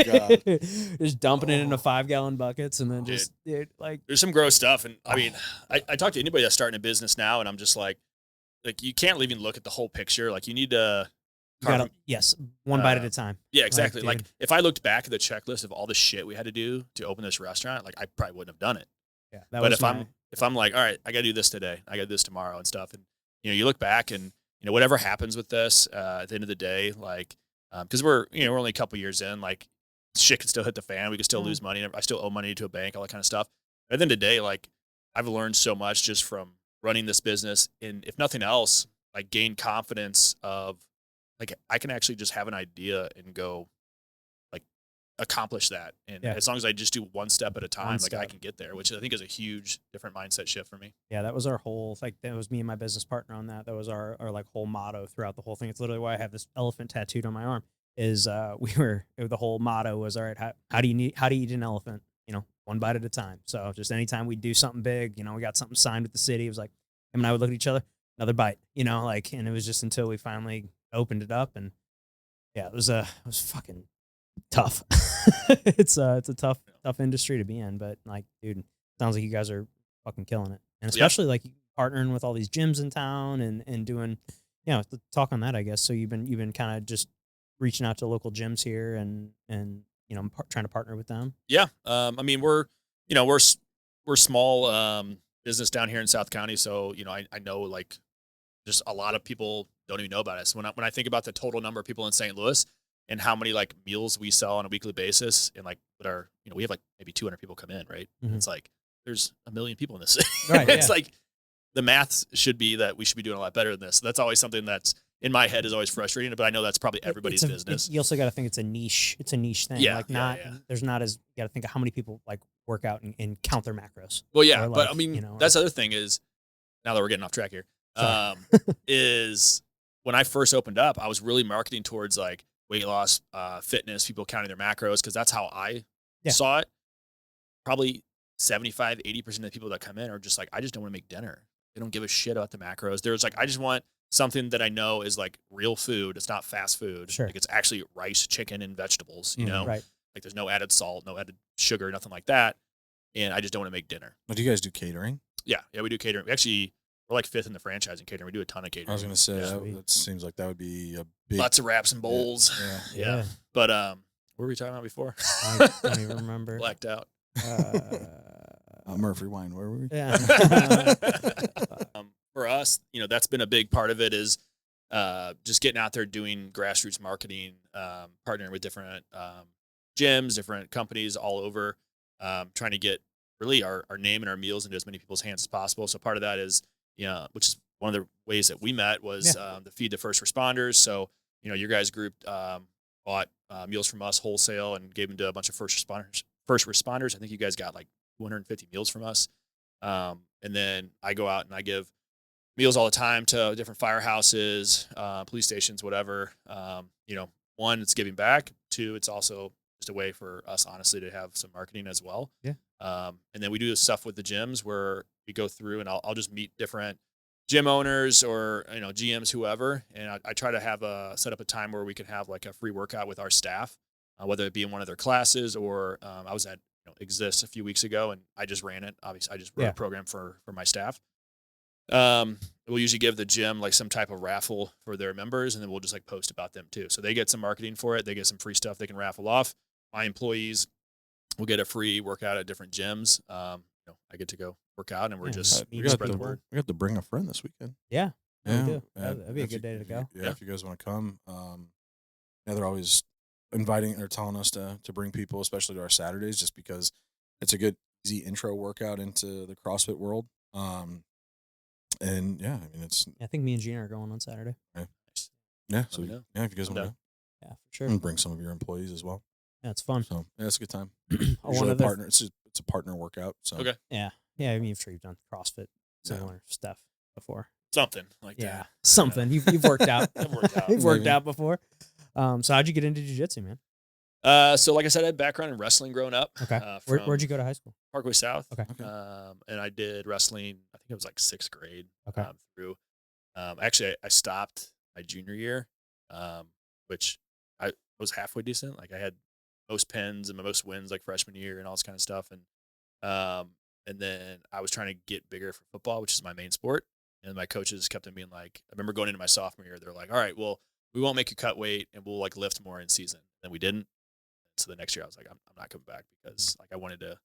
B: God.
A: Just dumping it into 5-gallon buckets, and then just like
C: There's some gross stuff. And I mean, I talk to anybody that's starting a business now, and I'm just like you can't even look at the whole picture. Like you need to
A: you gotta, yes, one bite at a time.
C: Yeah, exactly. Like
A: dude.
C: if I looked back at the checklist of all the shit we had to do to open this restaurant, like I probably wouldn't have done it.
A: Yeah,
C: But if I'm like, all right, I got to do this today, I got to do this tomorrow and stuff, and you look back and whatever happens with this, at the end of the day, like because we're only a couple years in, like shit can still hit the fan, we can still lose money, I still owe money to a bank, all that kind of stuff. But at the end of the day, like I've learned so much just from running this business, and if nothing else, like gain confidence of like I can actually just have an idea and go like accomplish that. And as long as I just do one step at a time, like I can get there, which I think is a huge different mindset shift for me.
A: Yeah, that was our whole, like, that was me and my business partner on that. That was our like whole motto throughout the whole thing. It's literally why I have this elephant tattooed on my arm is the whole motto was, all right, how do you eat an elephant? One bite at a time. So just anytime we do something big, we got something signed with the city. It was like, him and I would look at each other, another bite, like, and it was just until we finally opened it up. And yeah, it was fucking tough. It's a tough industry to be in, but like, dude, sounds like you guys are fucking killing it. And especially like partnering with all these gyms in town and doing, talk on that, I guess. So you've been kind of just reaching out to local gyms here and trying to partner with them.
C: Yeah. I mean, we're small business down here in South County. So, I know like just a lot of people don't even know about us. When I think about the total number of people in St. Louis and how many like meals we sell on a weekly basis, and like we have like maybe 200 people come in, right?
A: Mhm.
C: It's like there's a million people in this city.
A: Right,
C: It's
A: yeah.
C: like the math should be that we should be doing a lot better than this. That's always something that's in my head is always frustrating, but I know that's probably everybody's business.
A: You also got to think it's a niche. It's a niche thing.
C: Yeah,
A: Like
C: yeah.
A: there's not as, you got to think of how many people like work out and count their macros.
C: Well, yeah,
A: Or,
C: but
A: like,
C: I mean,
A: or-
C: that's the other thing is, now that we're getting off track here,
A: Sorry.
C: is when I first opened up, I was really marketing towards like weight loss, fitness, people counting their macros, because that's how I saw it. Probably 75, 80% of the people that come in are just like, I just don't want to make dinner. They don't give a shit about the macros. There's like, I just want something that I know is like real food. It's not fast food.
A: Sure.
C: Like it's actually rice, chicken, and vegetables, you know?
A: Right.
C: Like there's no added salt, no added sugar, nothing like that. And I just don't want to make dinner.
B: But do you guys do catering?
C: Yeah, we do catering. We're like 5th in the franchise in catering. We do a ton of catering.
B: I was going to say,
A: Sweet.
B: that seems like that would be a big...
C: Lots of wraps and bowls.
B: Yeah.
C: Yeah. But what were we talking about before?
A: I don't even remember.
C: Blacked out.
B: Murphy Wine, where were we?
A: Yeah.
C: For us, that's been a big part of it is just getting out there doing grassroots marketing, partnering with different gyms, different companies all over, trying to get really our name and our meals into as many people's hands as possible. So part of that is, which is one of the ways that we met was the Feed the First Responders. So, your guys' group bought meals from us wholesale and gave them to a bunch of first responders. I think you guys got like 250 meals from us. And then I go out and I give meals all the time to different firehouses, police stations, whatever. One, it's giving back. Two, it's also just a way for us, honestly, to have some marketing as well.
A: Yeah.
C: And then we do stuff with the gyms where we go through and I'll just meet different gym owners or, GMs, whoever. And I try to set up a time where we can have like a free workout with our staff, whether it be in one of their classes or I was at Exist a few weeks ago and I just ran it. Obviously, I just wrote a program for my staff. We'll usually give the gym like some type of raffle for their members, and then we'll just like post about them too. So they get some marketing for it. They get some free stuff they can raffle off. My employees will get a free workout at different gyms. I get to go work out, and we're just spread the word.
B: We have to bring a friend this weekend.
A: Yeah.
B: Yeah.
A: We do. That'd be a good day to go.
B: Yeah, if you guys want to come. They're always inviting or telling us to bring people, especially to our Saturdays, just because it's a good, easy intro workout into the CrossFit world. And yeah, I mean,
A: I think me and Gina are going on Saturday.
B: Right. Yeah. So if you guys want to go,
A: yeah, for sure.
B: and bring some of your employees as well.
A: Yeah, it's fun.
B: So yeah, it's a good time.
A: One of
B: partner. It's a partner workout. So
C: okay.
A: Yeah. I mean, I'm sure you've done CrossFit similar stuff before.
C: Something like that.
A: Yeah. Something. You've worked out.
C: I've worked out.
A: You've worked out before. So how'd you get into jiu-jitsu, man?
C: So like I said, I had background in wrestling growing up.
A: Okay. Where'd you go to high school?
C: Parkway South.
A: Okay.
C: And I did wrestling, I think it was like 6th grade.
A: Okay.
C: Through. Actually, I stopped my junior year, which I was halfway decent. Like I had most pins and most wins like freshman year and all this kind of stuff. And then I was trying to get bigger for football, which is my main sport. And my coaches kept on being like, I remember going into my sophomore year, they're like, all right, well, we won't make you cut weight and we'll like lift more in season. And we didn't. So the next year I was like, I'm not coming back because like I wanted to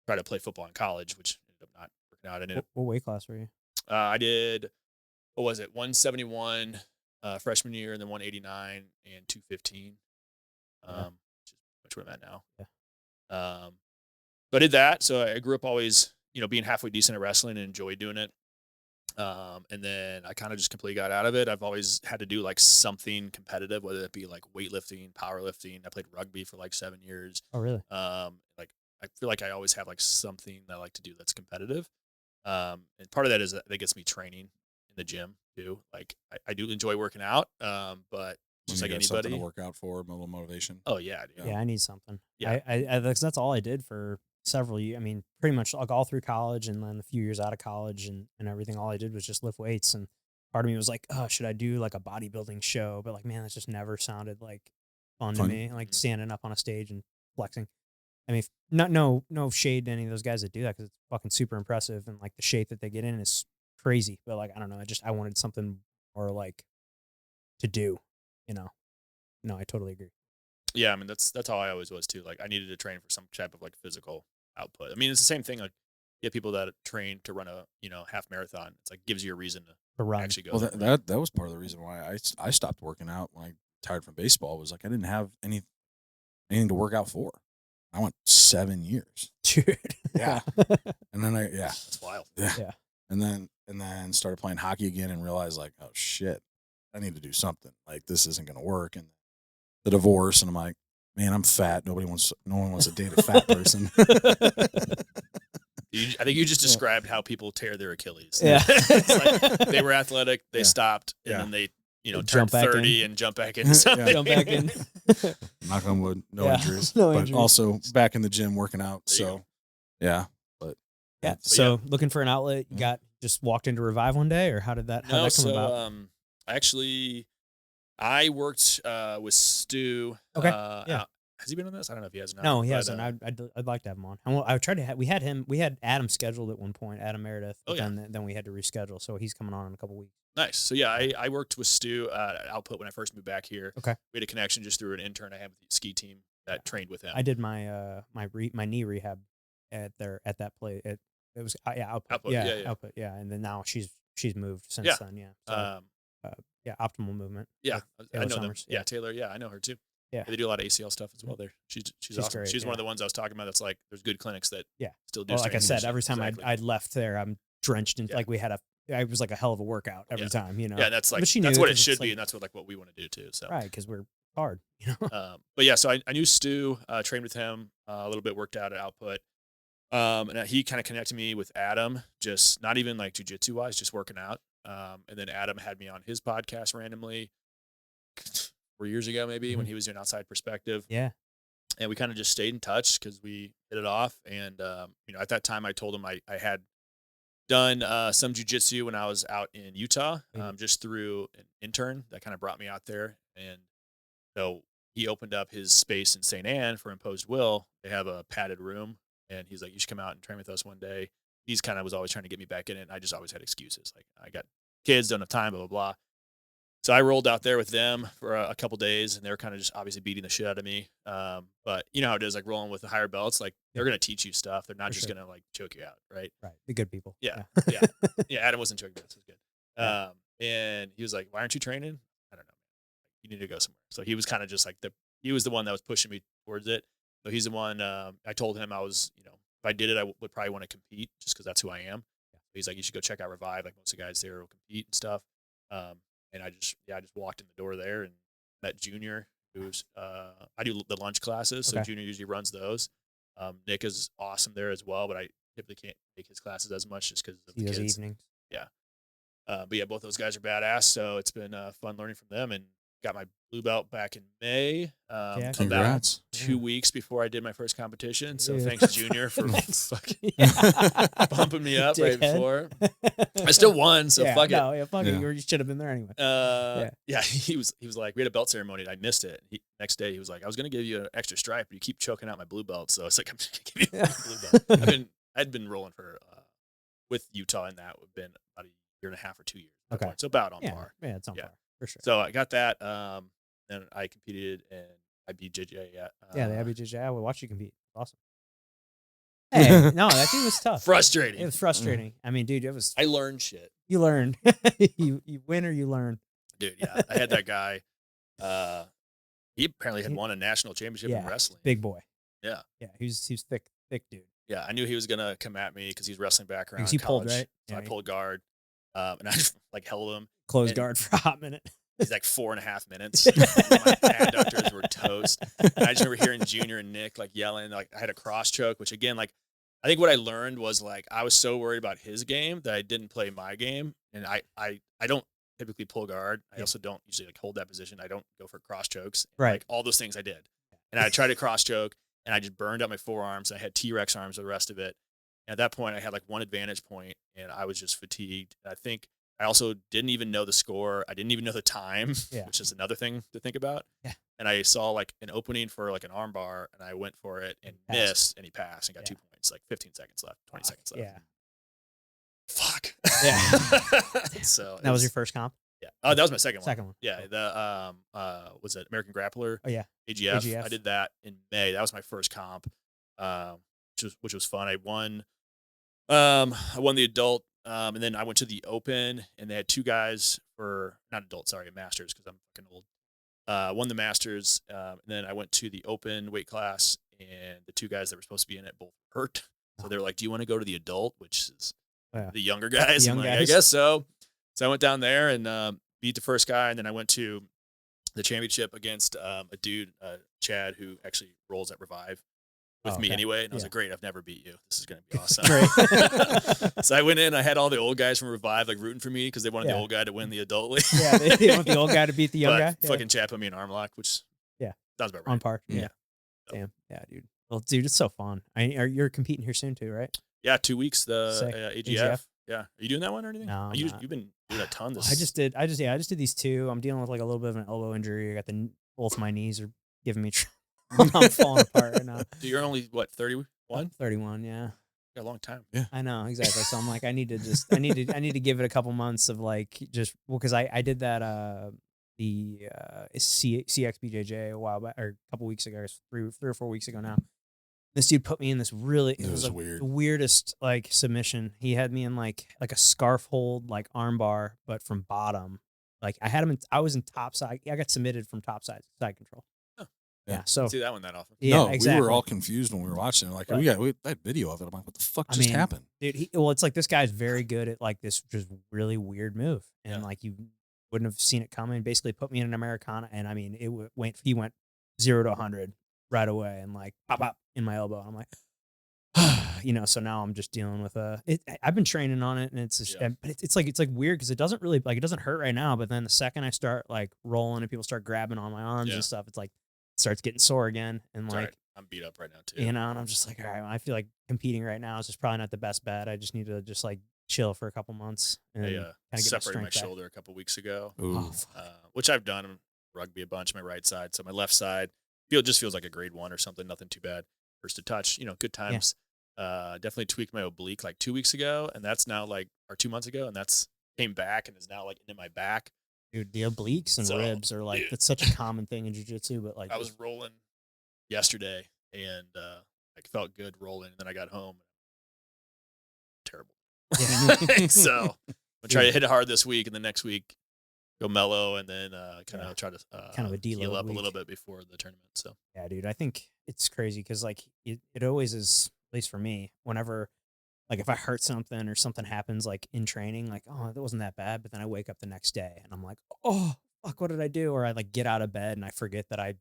C: try to play football in college, which ended up not working out. I ended
A: What weight class were you?
C: I did, 171 freshman year, and then 189 and 215, which is much where I'm at now.
A: Yeah.
C: So I did that. So I grew up always, being halfway decent at wrestling and enjoyed doing it. And then I kind of just completely got out of it. I've always had to do like something competitive, whether it be like weightlifting, powerlifting. I played rugby for like 7 years.
A: Oh, really?
C: Like I feel like I always have like something that I like to do that's competitive. And part of that is that gets me training in the gym too. Like I do enjoy working out. But just like anybody,
B: to work out for a little motivation.
C: Oh yeah, dude.
A: Yeah, I need something.
C: Yeah.
A: I that's all I did for several years. I mean, pretty much like all through college and then a few years out of college and everything. All I did was just lift weights. And part of me was like, oh, should I do like a bodybuilding show? But like, man, that just never sounded like fun to me. Like standing up on a stage and flexing. I mean, no shade to any of those guys that do that because it's fucking super impressive and like the shape that they get in is crazy. But like, I don't know. I wanted something more like to do, No, I totally agree.
C: Yeah, I mean that's how I always was too. Like I needed to train for some type of like physical output. I mean, it's the same thing. Like you have people that train to run a half marathon. It's like gives you a reason to
A: run.
C: actually go.
B: Well, that was part of the reason why I stopped working out when I retired from baseball. Was like I didn't have anything to work out for. I went 7 years.
A: Dude.
B: Yeah. And then
C: that's wild.
B: Yeah. And then started playing hockey again and realized like, oh shit, I need to do something. Like this isn't gonna work. And the divorce, and I'm like, man, I'm fat. No one wants to date a fat person.
C: I think you just described how people tear their Achilles.
A: Yeah.
C: It's like they were athletic, they stopped, and then they turned 30 and jump back into something.
A: Jump back in.
B: Knock on wood, no injuries.
A: But
B: injuries. Also back in the gym working out. So yeah. But
A: yeah. So looking for an outlet, you just walked into Revive one day, or how did that come about?
C: I worked with Stu.
A: Okay.
C: Has he been on this? I don't know if he has.
A: No, he hasn't. I'd like to have him on. I tried to. We had Adam scheduled at one point, Adam Meredith. But then we had to reschedule, so he's coming on in a couple weeks.
C: Nice. So yeah, I worked with Stu at Output when I first moved back here.
A: Okay. We
C: had a connection just through an intern I had with the ski team that trained with him.
A: I did my my knee rehab at that place. It was Output. Yeah, Output. Yeah, and then now she's moved since then. Yeah. So, Optimal Movement.
C: Yeah, I know
A: Summers.
C: them. Yeah, Taylor. Yeah, I know her too.
A: Yeah,
C: they do a lot of ACL stuff as well. There, she's awesome.
A: Great,
C: she's one of the ones I was talking about. That's like there's good clinics that still do.
A: Well, like I said, every time
C: exactly.
A: I'd left there, I'm drenched in like it was like a hell of a workout every time.
C: Yeah, that's like that's what it should be, and that's what we want to do too. So
A: right, because we're hard.
C: But yeah, so I knew Stu, trained with him a little bit, worked out at Output. And he kind of connected me with Adam, just not even like jiu-jitsu wise, just working out. And then Adam had me on his podcast randomly 4 years ago, maybe when he was doing Outside Perspective.
A: Yeah.
C: And we kind of just stayed in touch because we hit it off. And, at that time I told him I had done some jujitsu when I was out in Utah, just through an intern that kind of brought me out there. And so he opened up his space in St. Anne for Imposed Will. They have a padded room, and he's like, you should come out and train with us one day. He's kind of was always trying to get me back in it, and I just always had excuses. Like, I got kids, don't have time, blah, blah, blah. So I rolled out there with them for a couple days, and they were kind of just obviously beating the shit out of me. But you know how it is, like rolling with the higher belts, like they're going to teach you stuff. They're not just going to like choke you out. Right.
A: Right. The good people.
C: Yeah. Yeah. Adam wasn't choking us. It was good. And he was like, why aren't you training? I don't know. You need to go somewhere. So he was kind of just like he was the one that was pushing me towards it. So he's the one, I told him I was, if I did it, I would probably want to compete just because that's who I am. Yeah. He's like, you should go check out Revive. Like most of the guys there will compete and stuff. And I just walked in the door there and met Junior, who's, I do the lunch classes. So Junior usually runs those. Nick is awesome there as well, but I typically can't take his classes as much just because of the kids.
A: Evenings.
C: Yeah. But yeah, both those guys are badass. So it's been fun learning from them, and got my blue belt back in May.
B: Congrats.
C: About 2 weeks before I did my first competition. So thanks, Junior, for fucking bumping me up right before. I still won, so fuck it.
A: No, fuck it. You should have been there anyway.
C: He was like, we had a belt ceremony and I missed it. Next day he was like, I was gonna give you an extra stripe, but you keep choking out my blue belt. So it's like, I'm just gonna give you my blue belt. I'd been rolling for with Utah, and that would have been about a year and a half or 2 years.
A: Okay.
C: So about on par.
A: Yeah, it's on par for sure.
C: So I got that. Then I competed and I beat JJ.
A: The IBJJ. I would watch you compete. Awesome. Hey, no, that thing was tough.
C: Frustrating.
A: It was frustrating. I mean, dude,
C: I learned shit.
A: You learned. you win or you learn.
C: Dude, yeah. I had that guy. He apparently had won a national championship in wrestling.
A: Big boy.
C: Yeah.
A: Yeah, he was thick dude.
C: Yeah, I knew he was gonna come at me because he's wrestling background.
A: Because he pulled, right?
C: So I pulled guard, and I just like held him.
A: Closed guard for a hot minute.
C: He's like 4.5 minutes. My adductors were toast. And I just remember hearing Junior and Nick like yelling. Like I had a cross choke, which again, like I think what I learned was like I was so worried about his game that I didn't play my game, and I don't typically pull guard. I also don't usually like hold that position. I don't go for cross chokes.
A: Right.
C: Like all those things I did, and I tried to cross choke. And I just burned out my forearms. I had T-Rex arms for the rest of it. And at that point, I had like one advantage point, and I was just fatigued. And I think I also didn't even know the score. I didn't even know the time, which is another thing to think about. Yeah. And I saw like an opening for like an arm bar, and I went for it and missed, and he passed and got 2 points. Like 15 seconds left, 20 seconds left.
A: Yeah.
C: Fuck.
A: Yeah.
C: So
A: that was your first comp?
C: Yeah. Oh, that was my second one.
A: Second one.
C: Yeah. The was it American Grappler?
A: Oh yeah.
C: AGF. I did that in May. That was my first comp, which was fun. I won the adult, and then I went to the open, and they had two guys for not adult, sorry, masters because I'm fucking old. Won the masters, and then I went to the open weight class, and the two guys that were supposed to be in it both hurt. So they were like, "Do you want to go to the adult?" Which is the younger guys. I'm like, I guess so. So I went down there and beat the first guy, and then I went to the championship against a dude, Chad, who actually rolls at Revive with me anyway. And I was like, great, I've never beat you. This is going to be awesome. Great. So I went in, I had all the old guys from Revive like rooting for me because they wanted the old guy to win the adult league.
A: Yeah, they want the old guy to beat the young guy.
C: Fucking Chad put me in arm lock, which sounds about right.
A: On par.
C: Yeah.
A: Damn. Yeah, dude. Well, dude, it's so fun. You're competing here soon too, right?
C: Yeah, 2 weeks, the AGF. Yeah. Are you doing that one or anything?
A: No,
C: you've been doing a ton this.
A: I just did these two. I'm dealing with like a little bit of an elbow injury. I got both my knees are giving me I'm falling apart right now.
C: So you're only what, 31?
A: 31, yeah.
C: Got a long time.
B: Yeah.
A: I know, exactly. So I'm like, I need to give it a couple months of like because I did that the CXBJJ a while back, or a couple weeks ago, 3 or 4 weeks ago now. This dude put me in this really it was like
B: weird.
A: The weirdest like submission. He had me in like a scarf hold like arm bar, but from bottom. Like I was in top side. I got submitted from top side control.
C: Oh.
A: Yeah. So
C: I don't see that one that often.
A: Yeah,
B: no,
A: exactly.
B: we were all confused when we were watching. Like we had video of it. I'm like, what the fuck just happened?
A: Dude, it's like this guy's very good at like this just really weird move, and like you wouldn't have seen it coming. Basically, put me in an Americana, and I mean, he went 0 to 100 right away, and like pop in my elbow. I'm like, so now I'm just dealing with I've been training on it, and it's just,
C: Yeah.
A: but it's like weird because it doesn't really like it doesn't hurt right now, but then the second I start like rolling and people start grabbing on my arms
C: Yeah.
A: and stuff, it's like it starts getting sore again, and
C: It's
A: like
C: all right. I'm beat up right now too.
A: and I'm just like, all right, well, I feel like competing right now is just probably not the best bet. I just need to just like chill for a couple months and
C: I
A: kind of get
C: separated my
A: strength back.
C: shoulder a couple weeks ago,
B: Ooh.
C: which I've done in rugby a bunch. My right side, so my left side just feels like a grade 1 or something. Nothing too bad. First to touch, good times. Definitely tweaked my oblique like 2 weeks ago, and that's now or 2 months ago, and that's came back and is now like into my back.
A: Dude, the obliques and ribs are like that's such a common thing in jiu-jitsu, but like
C: I was rolling yesterday and I felt good rolling, and then I got home. Terrible.
A: Yeah.
C: So I'm try to hit it hard this week, and the next week go mellow, and then kind of try to
A: kind of a deload
C: heal up
A: week.
C: a little bit before the tournament. So
A: yeah, dude, I think it's crazy because like it always is, at least for me, whenever like if I hurt something or something happens like in training, like, oh, that wasn't that bad, but then I wake up the next day and I'm like, oh fuck, what did I do? Or I like get out of bed and I forget that I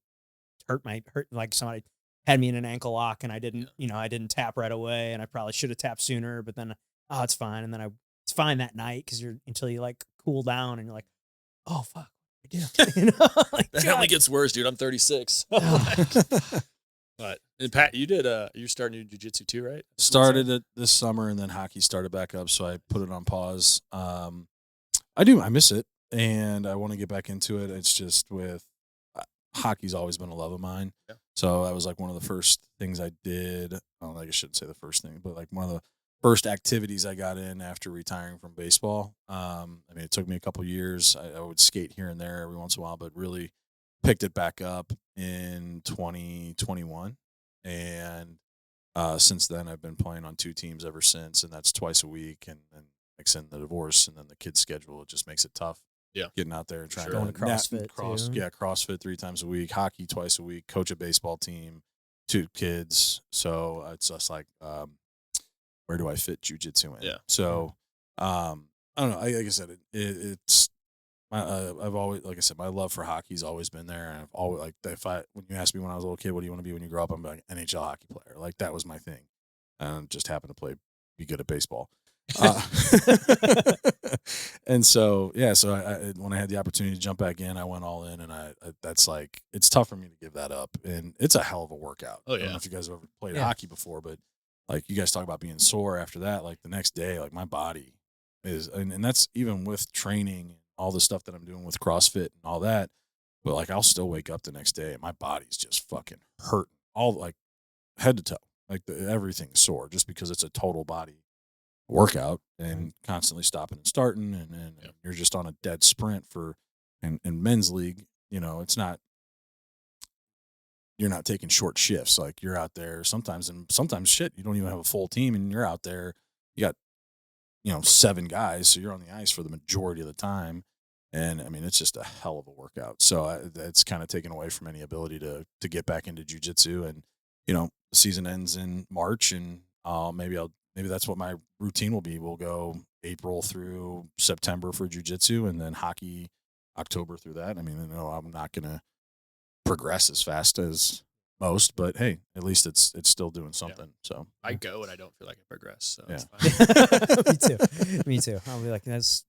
A: hurt like somebody had me in an ankle lock and I didn't I didn't tap right away and I probably should have tapped sooner, but then it's fine, and then it's fine that night because until you like cool down and you're like, oh fuck, what did I do? Like,
C: that
A: God.
C: only gets worse, dude. I'm 36. But and Pat, you're starting to do jiu-jitsu too, right?
B: Started it this summer, and then hockey started back up, so I put it on pause. I miss it, and I want to get back into it. It's just with hockey's always been a love of mine.
C: Yeah.
B: So that was like one of the first things I did. I shouldn't say the first thing, but like one of the first activities I got in after retiring from baseball. It took me a couple years. I would skate here and there every once in a while, but really picked it back up in 2021. And since then, I've been playing on 2 teams ever since, and that's twice a week. And then mix in the divorce and then the kids' schedule, it just makes it tough.
C: Yeah,
B: getting out there and trying
A: Going to CrossFit, too.
B: Yeah, CrossFit 3 times a week, hockey twice a week, coach a baseball team, 2 kids. So it's just like, where do I fit jiu-jitsu in?
C: Yeah.
B: So, I don't know. Like I said, it's. I've always, like I said, my love for hockey's always been there, and I've always when you asked me when I was a little kid, what do you want to be when you grow up? I'm like NHL hockey player. Like that was my thing, and just happened to be good at baseball. And so so I when I had the opportunity to jump back in, I went all in, and that's like it's tough for me to give that up, and it's a hell of a workout.
C: Oh,
B: I don't know
C: yeah.
B: if you guys have ever played hockey before, but like you guys talk about being sore after that, like the next day, like my body is, and that's even with training and all the stuff that I'm doing with CrossFit and all that. But like I'll still wake up the next day and my body's just fucking hurting, all like head to toe, like everything's sore just because it's a total body workout and constantly stopping and starting, and you're just on a dead sprint for, in men's league, it's not, you're not taking short shifts. Like you're out there sometimes shit, you don't even have a full team, and you're out there, you got 7 guys, so you're on the ice for the majority of the time. And it's just a hell of a workout. So it's kind of taken away from any ability to get back into jiu-jitsu. And the season ends in March, and maybe that's what my routine will be. We'll go April through September for jiu-jitsu, and then hockey October through that. I'm not gonna progress as fast as most, but hey, at least it's still doing something. So
C: I go and I don't feel like I progress. So
B: Yeah.
C: it's fine.
A: Me too. I'll be like, that's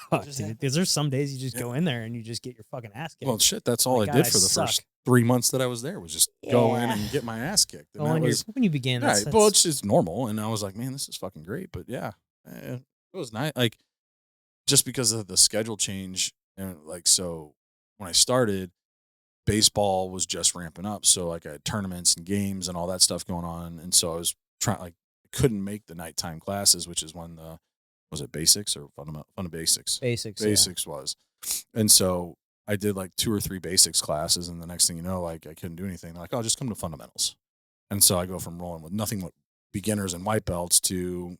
A: fuck, dude. Because there's some days you just go in there and you just get your fucking ass kicked.
B: Well, shit, that's all
A: My
B: I
A: God,
B: did
A: I
B: for the
A: suck.
B: first 3 months that I was there, was just go in
A: Yeah.
B: and get my ass kicked. And
A: Oh,
B: that was,
A: when you begin,
B: right,
A: that's
B: well, it's just normal. And I was like, man, this is fucking great. But yeah, it was nice. Like, just because of the schedule change, and like, so when I started, baseball was just ramping up. So like I had tournaments and games and all that stuff going on. And so I was I couldn't make the nighttime classes, which is when was it basics or fun basics?
A: basics.
B: Was. And so I did like 2 or 3 basics classes, and the next thing you know, like I couldn't do anything. They're like, oh, just come to fundamentals. And so I go from rolling with nothing but beginners and white belts to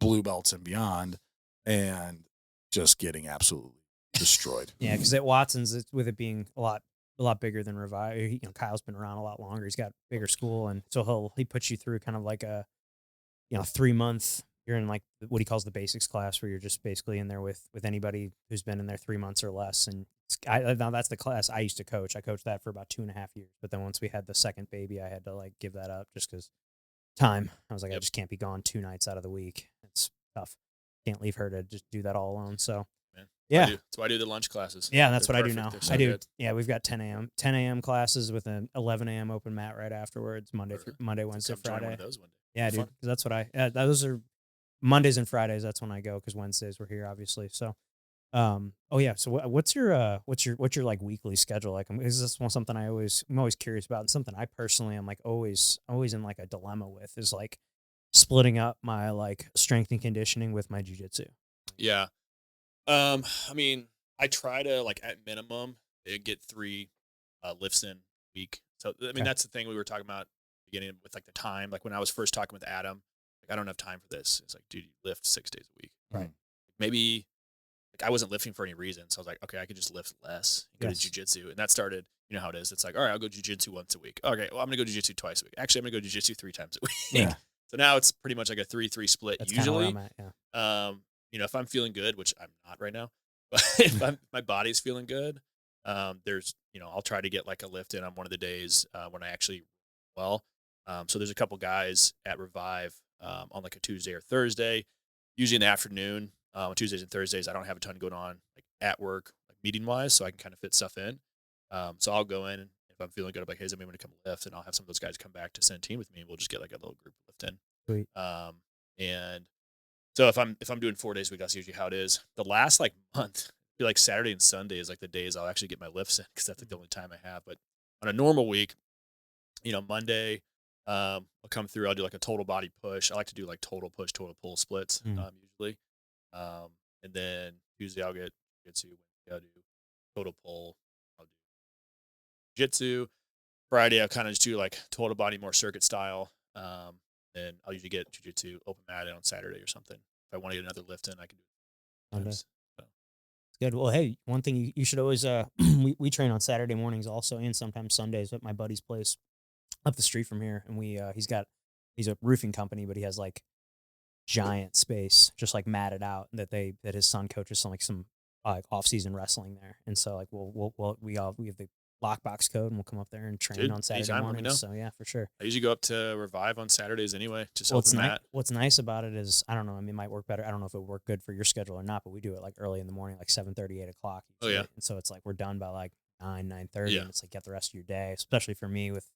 B: blue belts and beyond, and just getting absolutely destroyed.
A: Yeah, because at Watson's, with it being a lot bigger than Revive, Kyle's been around a lot longer. He's got bigger school, and so he puts you through kind of like a 3-month. You're in like what he calls the basics class, where you're just basically in there with anybody who's been in there 3 months or less. And now that's the class I used to coach. I coached that for about 2.5 years. But then once we had the second baby, I had to like give that up just because time. I was like, I
C: Yep.
A: just can't be gone 2 nights out of the week. It's tough. Can't leave her to just do that all alone. So
C: Man.
A: yeah.
C: That's why I do the lunch classes.
A: Yeah, that's
C: They're
A: what I do
C: perfect.
A: now.
C: They're so
A: I do.
C: good.
A: Yeah, we've got 10 a.m. classes with an 11 a.m. open mat right afterwards. Monday, Wednesday,
C: Come join one
A: Friday.
C: of those one day.
A: Yeah,
C: Fun.
A: dude. 'Cause that's what those are Mondays and Fridays. That's when I go because Wednesdays we're here, obviously. So, oh yeah. So what's your like weekly schedule like? Is this something I'm always curious about, and something I personally am like always in like a dilemma with is like splitting up my like strength and conditioning with my jujitsu.
C: Yeah. I mean, I try to like at minimum get 3 lifts in a week. So I mean,
A: Okay.
C: that's the thing we were talking about beginning with like the time. Like when I was first talking with Adam, like I don't have time for this. It's like, dude, you lift 6 days a week.
A: Right.
C: Maybe like I wasn't lifting for any reason, so I was like, okay, I could just lift less and go
A: Yes.
C: to jujitsu, and that started. You know how it is. It's like, all right, I'll go jujitsu once a week. Okay, well, I'm gonna go jujitsu twice a week. Actually, I'm gonna go jujitsu 3 times a week.
B: Yeah.
C: So now it's pretty much like a 3-3 split.
A: That's kind of where
C: Usually,
A: I'm at. Yeah.
C: you know, if I'm feeling good, which I'm not right now, but if my body's feeling good, there's, you know, I'll try to get like a lift in on one of the days when I actually well. So there's a couple guys at Revive on like a Tuesday or Thursday, usually in the afternoon. On Tuesdays and Thursdays, I don't have a ton going on like at work, like meeting wise, so I can kind of fit stuff in. So I'll go in, and if I'm feeling good, I'm like, hey, somebody want to come lift, and I'll have some of those guys come back to send team with me, and we'll just get like a little group lift in.
A: Sweet.
C: And so if I'm doing 4 days a week, that's usually how it is. The last like month, I feel like Saturday and Sunday is like the days I'll actually get my lifts in because that's like the only time I have. But on a normal week, you know, Monday, I'll come through. I'll do like a total body push. I like to do like total push, total pull splits usually. And then Tuesday I'll get jitsu. Wednesday I'll do total pull. I'll do jitsu. Friday I'll kind of just do like total body, more circuit style. Then I'll usually get jiu-jitsu open mat in on Saturday or something. If I want to get another lift in, I can do it.
A: Monday.
C: So,
A: Good. Well, hey, one thing you should always we train on Saturday mornings also, and sometimes Sundays at my buddy's place up the street from here, and he's a roofing company, but he has like giant space just like matted out that his son coaches some like off-season wrestling there, and so like we have the lockbox code, and we'll come up there and train
C: Dude,
A: on Saturday
C: anytime, let me
A: mornings.
C: know.
A: So yeah, for sure.
C: I usually go up to Revive on Saturdays anyway, just
A: Well,
C: open mat.
A: what's nice about it is, I don't know, I mean, it might work better. I don't know if it would work good for your schedule or not, but we do it like early in the morning, like 7:30, 8 o'clock.
C: Oh, yeah.
A: And so it's like we're done by like 9:30,
C: Yeah.
A: and it's like get the rest of your day, especially for me with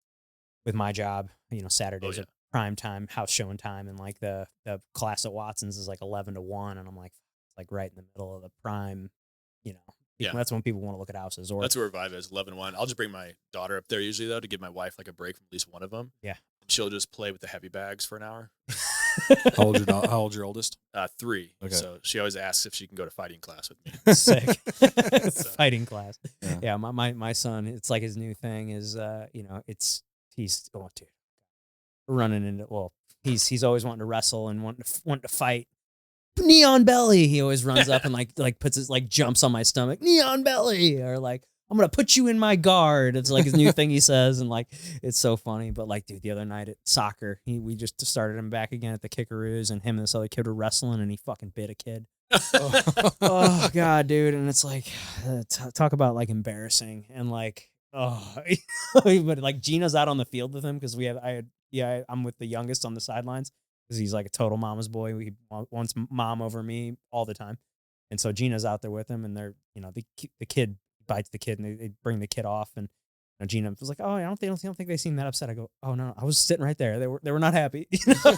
A: my job. You know, Saturdays
C: yeah.
A: are prime time, house showing time, and like the class at Watson's is like 11 to 1, and I'm like, it's like right in the middle of the prime, you know.
C: Yeah.
A: That's when people want to look at houses. Or
C: That's where Revive is, 11-1. I'll just bring my daughter up there usually, though, to give my wife like a break from at least one of them.
A: Yeah.
C: She'll just play with the heavy bags for an hour.
B: How old's your oldest?
C: 3.
B: Okay.
C: So she always asks if she can go to fighting class with me.
A: Sick.
C: So-
A: Fighting class.
B: Yeah.
A: Yeah, my son, it's like his new thing is he's dude, running into, well, he's always wanting to wrestle and wanting to fight. Neon belly. He always runs up and like puts his like jumps on my stomach. Neon belly, or like, I'm gonna put you in my guard. It's like his new thing he says, and like it's so funny. But like, dude, the other night at soccer, we just started him back again at the Kickaroos, and him and this other kid were wrestling, and he fucking bit a kid. Oh god, dude. And it's like, talk about like embarrassing, and like, but like Gina's out on the field with him because I'm with the youngest on the sidelines because he's like a total mama's boy. He wants mom over me all the time, and so Gina's out there with him, and they're, you know, the kid bites the kid, and they bring the kid off, and you know, Gina was like, "Oh, I don't think they seem that upset." I go, "Oh no, I was sitting right there. They were not happy. You know,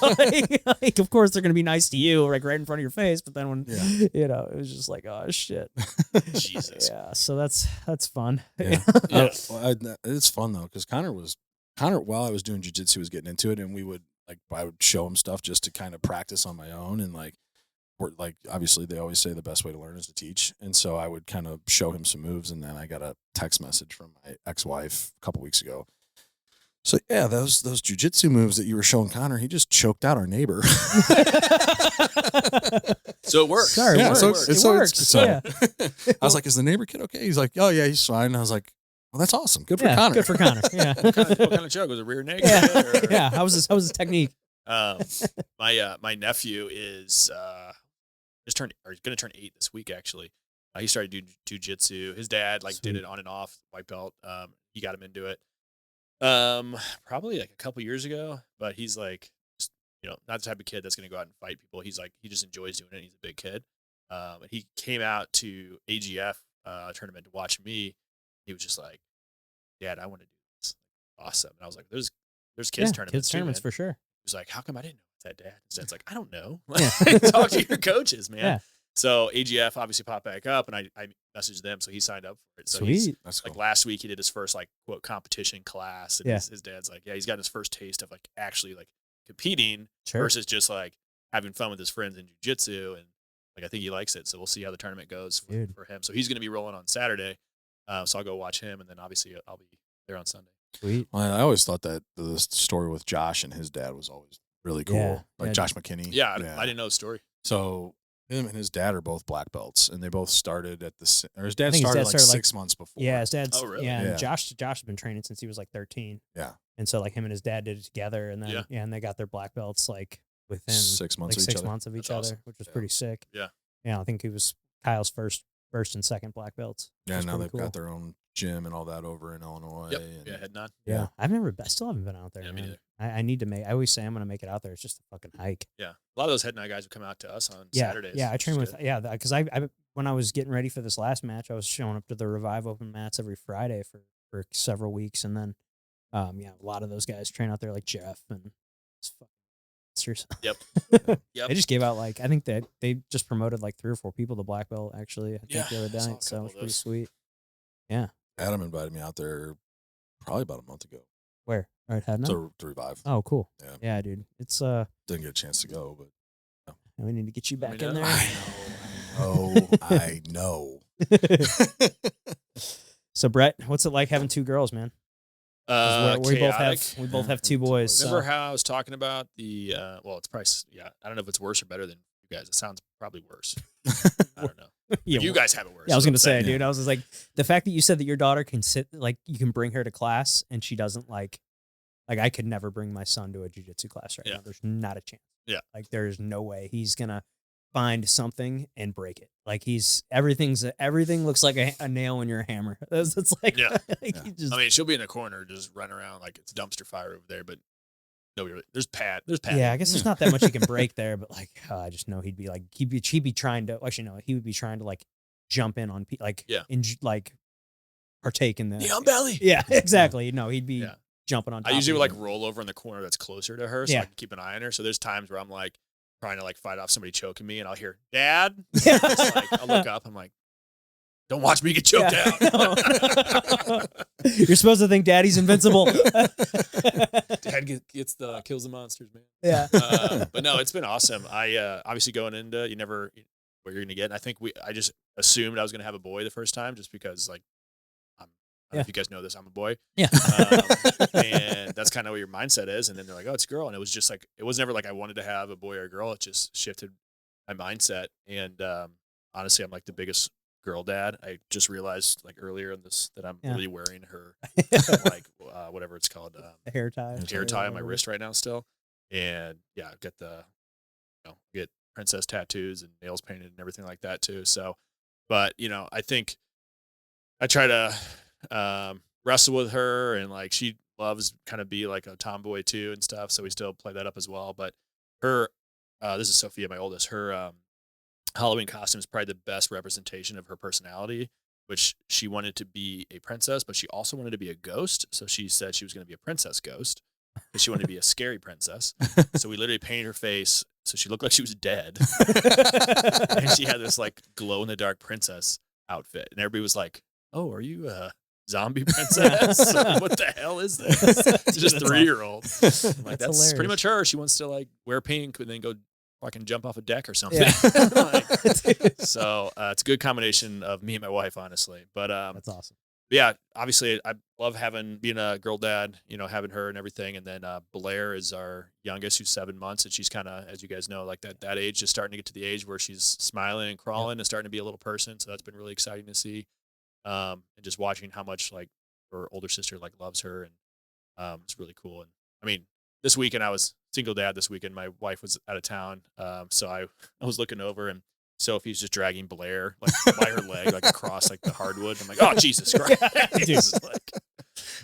A: like, of course they're gonna be nice to you, like right in front of your face, but then when you know, it was just like, oh shit,
C: Jesus.
A: yeah. So that's fun.
B: Yeah.
C: Yeah.
B: It's fun though, because Connor while I was doing jiu-jitsu was getting into it, and I would show him stuff just to kind of practice on my own, and like obviously they always say the best way to learn is to teach, and so I would kind of show him some moves, and then I got a text message from my ex-wife a couple weeks ago. So yeah, those jiu-jitsu moves that you were showing Connor, he just choked out our neighbor.
C: So it works.
A: Sorry,
B: Yeah,
A: it
B: so
A: works.
B: it's-
A: It works.
B: so-
A: Yeah.
B: I was like, "Is the neighbor kid okay?" He's like, "Oh yeah, he's fine." I was like, "Well, that's awesome. Good for
A: Yeah,
B: Connor."
A: good for Connor. Yeah.
C: What kind of choke? Was it rear naked?
A: Yeah.
C: Or-
A: Yeah. How was his technique?
C: My nephew is he's going to turn 8 this week actually. He started doing jujitsu. His dad did
A: Sweet.
C: it on and off, white belt. He got him into it. Probably like a couple years ago, but he's like not the type of kid that's going to go out and fight people. He's like, he just enjoys doing it. He's a big kid. And he came out to AGF tournament to watch me. He was just like, Dad, I want to do this. Awesome. And I was like, there's kids tournaments
A: kids
C: too,
A: tournaments
C: man.
A: for sure.
C: He was like, how come I didn't know that, Dad? His dad's like, I don't know.
A: Yeah.
C: Talk to your coaches, man.
A: Yeah.
C: So AGF obviously popped back up, and I messaged them, so he signed up for it. So
A: Sweet.
B: That's cool.
C: like last week, he did his first like quote competition class, and his dad's like, yeah, he's gotten his first taste of like actually like competing versus just like having fun with his friends in jiu-jitsu, and like I think he likes it. So we'll see how the tournament goes for him. So he's going to be rolling on Saturday, so I'll go watch him, and then obviously I'll be there on Sunday.
A: Sweet.
B: Well, I always thought that the story with Josh and his dad was always really cool.
A: Yeah.
B: Like
A: Yeah.
B: Josh McKinney.
C: Yeah, I didn't know the story.
B: So him and his dad are both black belts, and they both started at or his
A: I
B: dad
A: think his
B: started
A: dad
B: like
A: started,
B: 6 months before.
A: Yeah, his dad's.
C: Oh, really?
A: Yeah, and
B: Yeah.
A: Josh has been training since he was like 13.
B: Yeah.
A: And so like him and his dad did it together, and then and they got their black belts like within
B: 6 months
A: like
B: of each
A: 6
B: other.
A: months of each
C: That's
A: other,
C: awesome.
A: which was
B: Yeah.
A: pretty sick.
C: Yeah.
A: Yeah, I think he was Kyle's first and second black belts.
B: Yeah,
A: That's
B: now
A: pretty
B: they've
A: cool.
B: got their own gym and all that over in Illinois.
C: Yep.
B: And
C: Yeah, heading on.
A: Yeah, I still haven't been out there.
C: Yeah, me
A: man.
C: neither.
A: I need to make. I always say I'm going to make it out there. It's just a fucking hike.
C: Yeah, a lot of those head night guys would come out to us on
A: Yeah,
C: Saturdays.
A: yeah. I
C: which
A: train
C: is
A: with
C: good.
A: because I when I was getting ready for this last match, I was showing up to the Revive Open mats every Friday for several weeks, and then a lot of those guys train out there like Jeff and it's fucking monsters.
C: Yep.
A: They just gave out like I think that they just promoted like 3 or 4 people to black belt actually. I think
C: Yeah,
A: the other
C: I saw a
A: night, so
C: couple
A: it was
C: of
A: pretty
C: those.
A: sweet.
B: Adam invited me out there probably about a month ago
A: Where? All right, head
B: to revive.
A: Oh, cool.
B: Yeah.
A: Yeah, dude. It's
B: Didn't get a chance to go, but
A: we need to get you
C: Let
A: back
C: me
A: in
C: know.
A: there.
B: I know.
A: So Brett, what's it like having 2 girls, man? 'Cause we both
C: Chaotic.
A: have 2 boys. So.
C: Remember how I was talking about the it's probably I don't know if it's worse or better than you guys. It sounds probably worse. I don't know.
A: Yeah,
C: You guys have it worse.
A: Yeah, I was
C: is what
A: gonna
C: I'm
A: say,
C: saying.
A: dude. I was just like, the fact that you said that your daughter can sit, like, you can bring her to class, and she doesn't like I could never bring my son to a jiu-jitsu class right
C: Yeah.
A: now. There's not a chance.
C: Yeah.
A: Like, there's no way he's gonna find something and break it. Like everything looks like a nail in your hammer. It's like,
C: Yeah.
A: like
B: Yeah.
A: he just,
C: I mean, she'll be in the corner just running around like it's dumpster fire over there, but nobody really. There's pad.
A: yeah. I guess there's not that much he can break there, but like, I just know he'd be trying to. Actually, no, he would be trying to like jump in on like partake in the
C: Neon belly.
A: Yeah, exactly. No, he'd be
C: Yeah.
A: jumping on top
C: I usually
A: of
C: would like
A: you.
C: roll over in the corner that's closer to her, so
A: Yeah.
C: I can keep an eye on her. So there's times where I'm like trying to like fight off somebody choking me, and I'll hear "Dad."
A: Yeah.
C: It's like, I'll look up. I'm like, "Don't watch me get choked
A: Yeah.
C: out."
A: You're supposed to think Daddy's invincible.
C: Dad kills the monsters, man.
A: Yeah.
C: But no, it's been awesome. I obviously going into you never what you're gonna get. And I think I just assumed I was gonna have a boy the first time just because like I don't know if you guys know this, I'm a boy.
A: Yeah.
C: And that's kind of what your mindset is. And then they're like, oh, it's a girl. And it was just like, it was never like I wanted to have a boy or a girl. It just shifted my mindset. And honestly, I'm like the biggest girl dad. I just realized like earlier in this that I'm really wearing her like whatever it's called
A: The hair tie.
C: hair tie on my wrist right now still. And yeah, I've got get princess tattoos and nails painted and everything like that too. So, but I think I try to wrestle with her, and like she loves kind of be like a tomboy too and stuff. So we still play that up as well. But her, this is Sophia, my oldest. Her Halloween costume is probably the best representation of her personality. Which she wanted to be a princess, but she also wanted to be a ghost. So she said she was going to be a princess ghost because she wanted to be a scary princess. So we literally painted her face so she looked like she was dead, and she had this like glow in the dark princess outfit, and everybody was like, "Oh, are you a zombie princess? What the hell is this?" It's just 3-year-old. I'm like, that's pretty much her. She wants to like wear pink and then go fucking jump off a deck or something.
A: Yeah.
C: So it's a good combination of me and my wife, honestly. But
A: That's awesome.
C: yeah, obviously I love being a girl dad, having her and everything. And then Blair is our youngest, who's 7 months, and she's kind of, as you guys know, like that age, just starting to get to the age where she's smiling and crawling and starting to be a little person. So that's been really exciting to see. And just watching how much like her older sister like loves her, and it's really cool. And I mean, this weekend I was single dad. This weekend my wife was out of town, so I was looking over, and Sophie's just dragging Blair like by her leg, like across like the hardwood. I'm like, oh Jesus Christ!
A: Dude.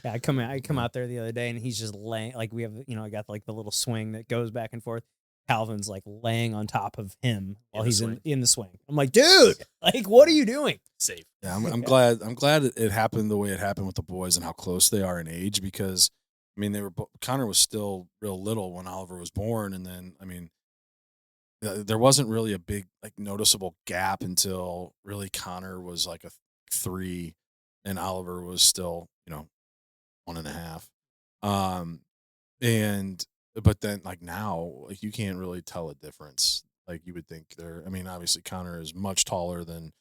A: Yeah, I come out there the other day and he's just laying, like, we have, I got like the little swing that goes back and forth. Calvin's like laying on top of him while he's in the swing. I'm like, dude, like, what are you doing?
C: Safe.
B: Yeah, I'm glad it happened the way it happened with the boys and how close they are in age, because I mean, Connor was still real little when Oliver was born, and then I mean, there wasn't really a big like noticeable gap until really Connor was like a 3 and Oliver was still 1.5. But then like now, like you can't really tell a difference. Like you would think I mean, obviously Connor is much taller than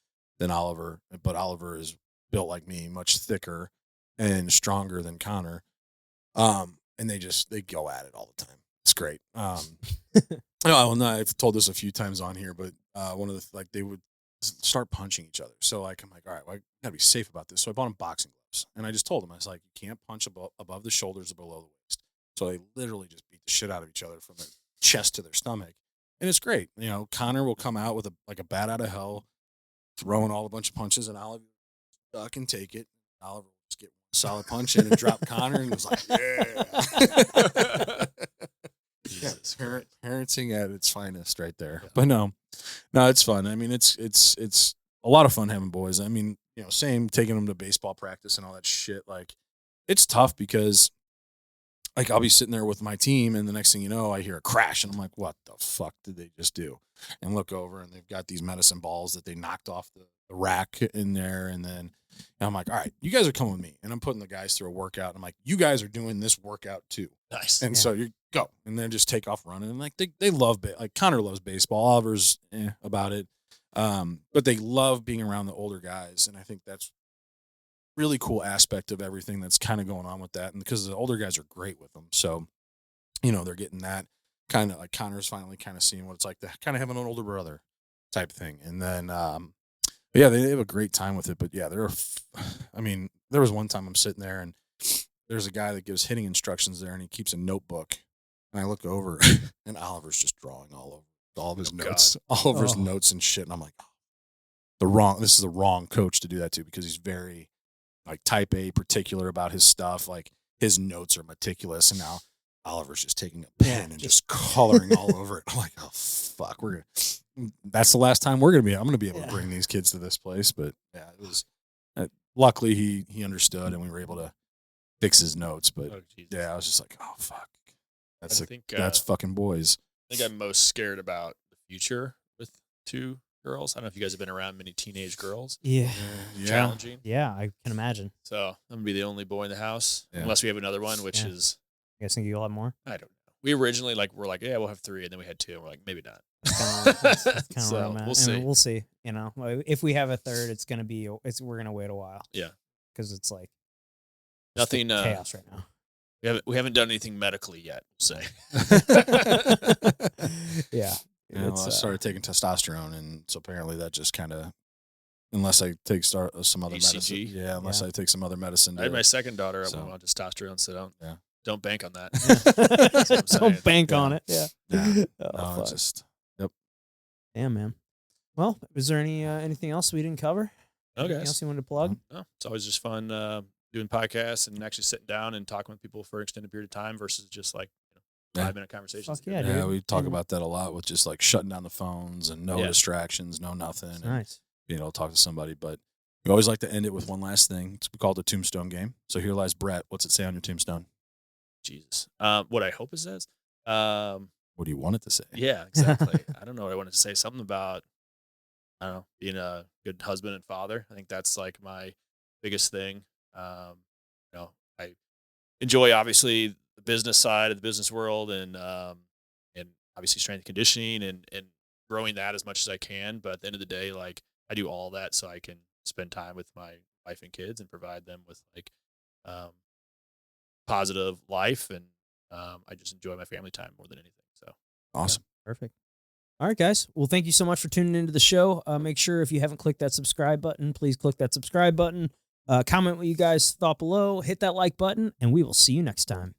B: Oliver, but Oliver is built like me, much thicker and stronger than Connor. And they go at it all the time. It's great. I've told this a few times on here, but one of the they would start punching each other. So like I'm like, all right, well, I gotta be safe about this. So I bought them boxing gloves, and I just told them, I was like, you can't punch above the shoulders or below the waist. So they literally just beat the shit out of each other from their chest to their stomach, and it's great. Connor will come out with a bat out of hell, throwing all a bunch of punches, and Oliver duck and take it. Oliver will just get one solid punch in and drop Connor, and was like, yeah. Parenting at its finest right there. Yeah. But no, it's fun. I mean, it's a lot of fun having boys. I mean, same taking them to baseball practice and all that shit. Like, it's tough because, like, I'll be sitting there with my team, and the next thing you know, I hear a crash, and I'm like, what the fuck did they just do? And look over, and they've got these medicine balls that they knocked off the rack in there, and then I'm like, all right, you guys are coming with me, and I'm putting the guys through a workout. I'm like, you guys are doing this workout too.
C: Nice.
B: And so you go, and then just take off running. And like they love like Connor loves baseball. Oliver's about it, but they love being around the older guys, and I think that's really cool aspect of everything that's kind of going on with that. And because the older guys are great with them, so they're getting that kind of like Connor's finally kind of seeing what it's like to kind of have an older brother type thing. And then yeah, they have a great time with it. But yeah, I mean, there was one time I'm sitting there and there's a guy that gives hitting instructions there, and he keeps a notebook. And I look over, and Oliver's just drawing all of his notes, all over his notes and shit. And I'm like, this is the wrong coach to do that to, because he's very like type A particular about his stuff. Like his notes are meticulous, and now Oliver's just taking a pen and just coloring all over it. I'm like, oh fuck, that's the last time I'm gonna be able to bring these kids to this place. But yeah, it was. Luckily, he understood, and we were able to fix his notes. But I was just like, oh fuck, that's fucking boys.
C: I think I'm most scared about the future with 2 girls. I don't know if you guys have been around many teenage girls.
A: Yeah.
C: Challenging.
A: Yeah, I can imagine.
C: So I'm going to be the only boy in the house, unless we have another one, which is...
A: You guys think you'll have more?
C: I don't know. We originally were like, yeah, we'll have 3, and then we had 2, and we're like, maybe not.
A: That's kind of
C: so
A: where I'm at.
C: we'll see.
A: I mean, we'll see. If we have a third, it's going to be... we're going to wait a while.
C: Yeah.
A: Because it's like...
C: Nothing...
A: chaos right now.
C: We haven't done anything medically yet, we'll say.
A: Yeah.
B: I started taking testosterone, and so apparently that just kind of, unless I take some other medicine. Yeah, unless I take some other medicine.
C: I had my second daughter. I went on testosterone, so don't bank on that.
A: Don't bank on it. Yeah.
B: No, just, yep.
A: Damn, man. Well, is there anything else we didn't cover?
C: Okay.
A: Anything else you wanted to plug?
C: No, it's always just fun doing podcasts and actually sitting down and talking with people for an extended period of time versus just like 5-minute conversations.
A: Fuck yeah, dude.
B: We talk about that a lot with just like shutting down the phones and no distractions, no nothing. And,
A: nice.
B: Talk to somebody. But we always like to end it with one last thing. We call it the tombstone game. So here lies Bret. What's it say on your tombstone?
C: Jesus. What I hope it says.
B: What do you want it to say?
C: Yeah, exactly. I don't know what I wanted to say. Something about, I don't know, being a good husband and father. I think that's like my biggest thing. I enjoy obviously the business side of the business world and obviously strength and conditioning and growing that as much as I can. But at the end of the day, like I do all that so I can spend time with my wife and kids and provide them with like positive life. And I just enjoy my family time more than anything. So
B: awesome.
A: Yeah, perfect. All right, guys. Well, thank you so much for tuning into the show. Make sure if you haven't clicked that subscribe button, please click that subscribe button. Comment what you guys thought below, hit that like button, and we will see you next time.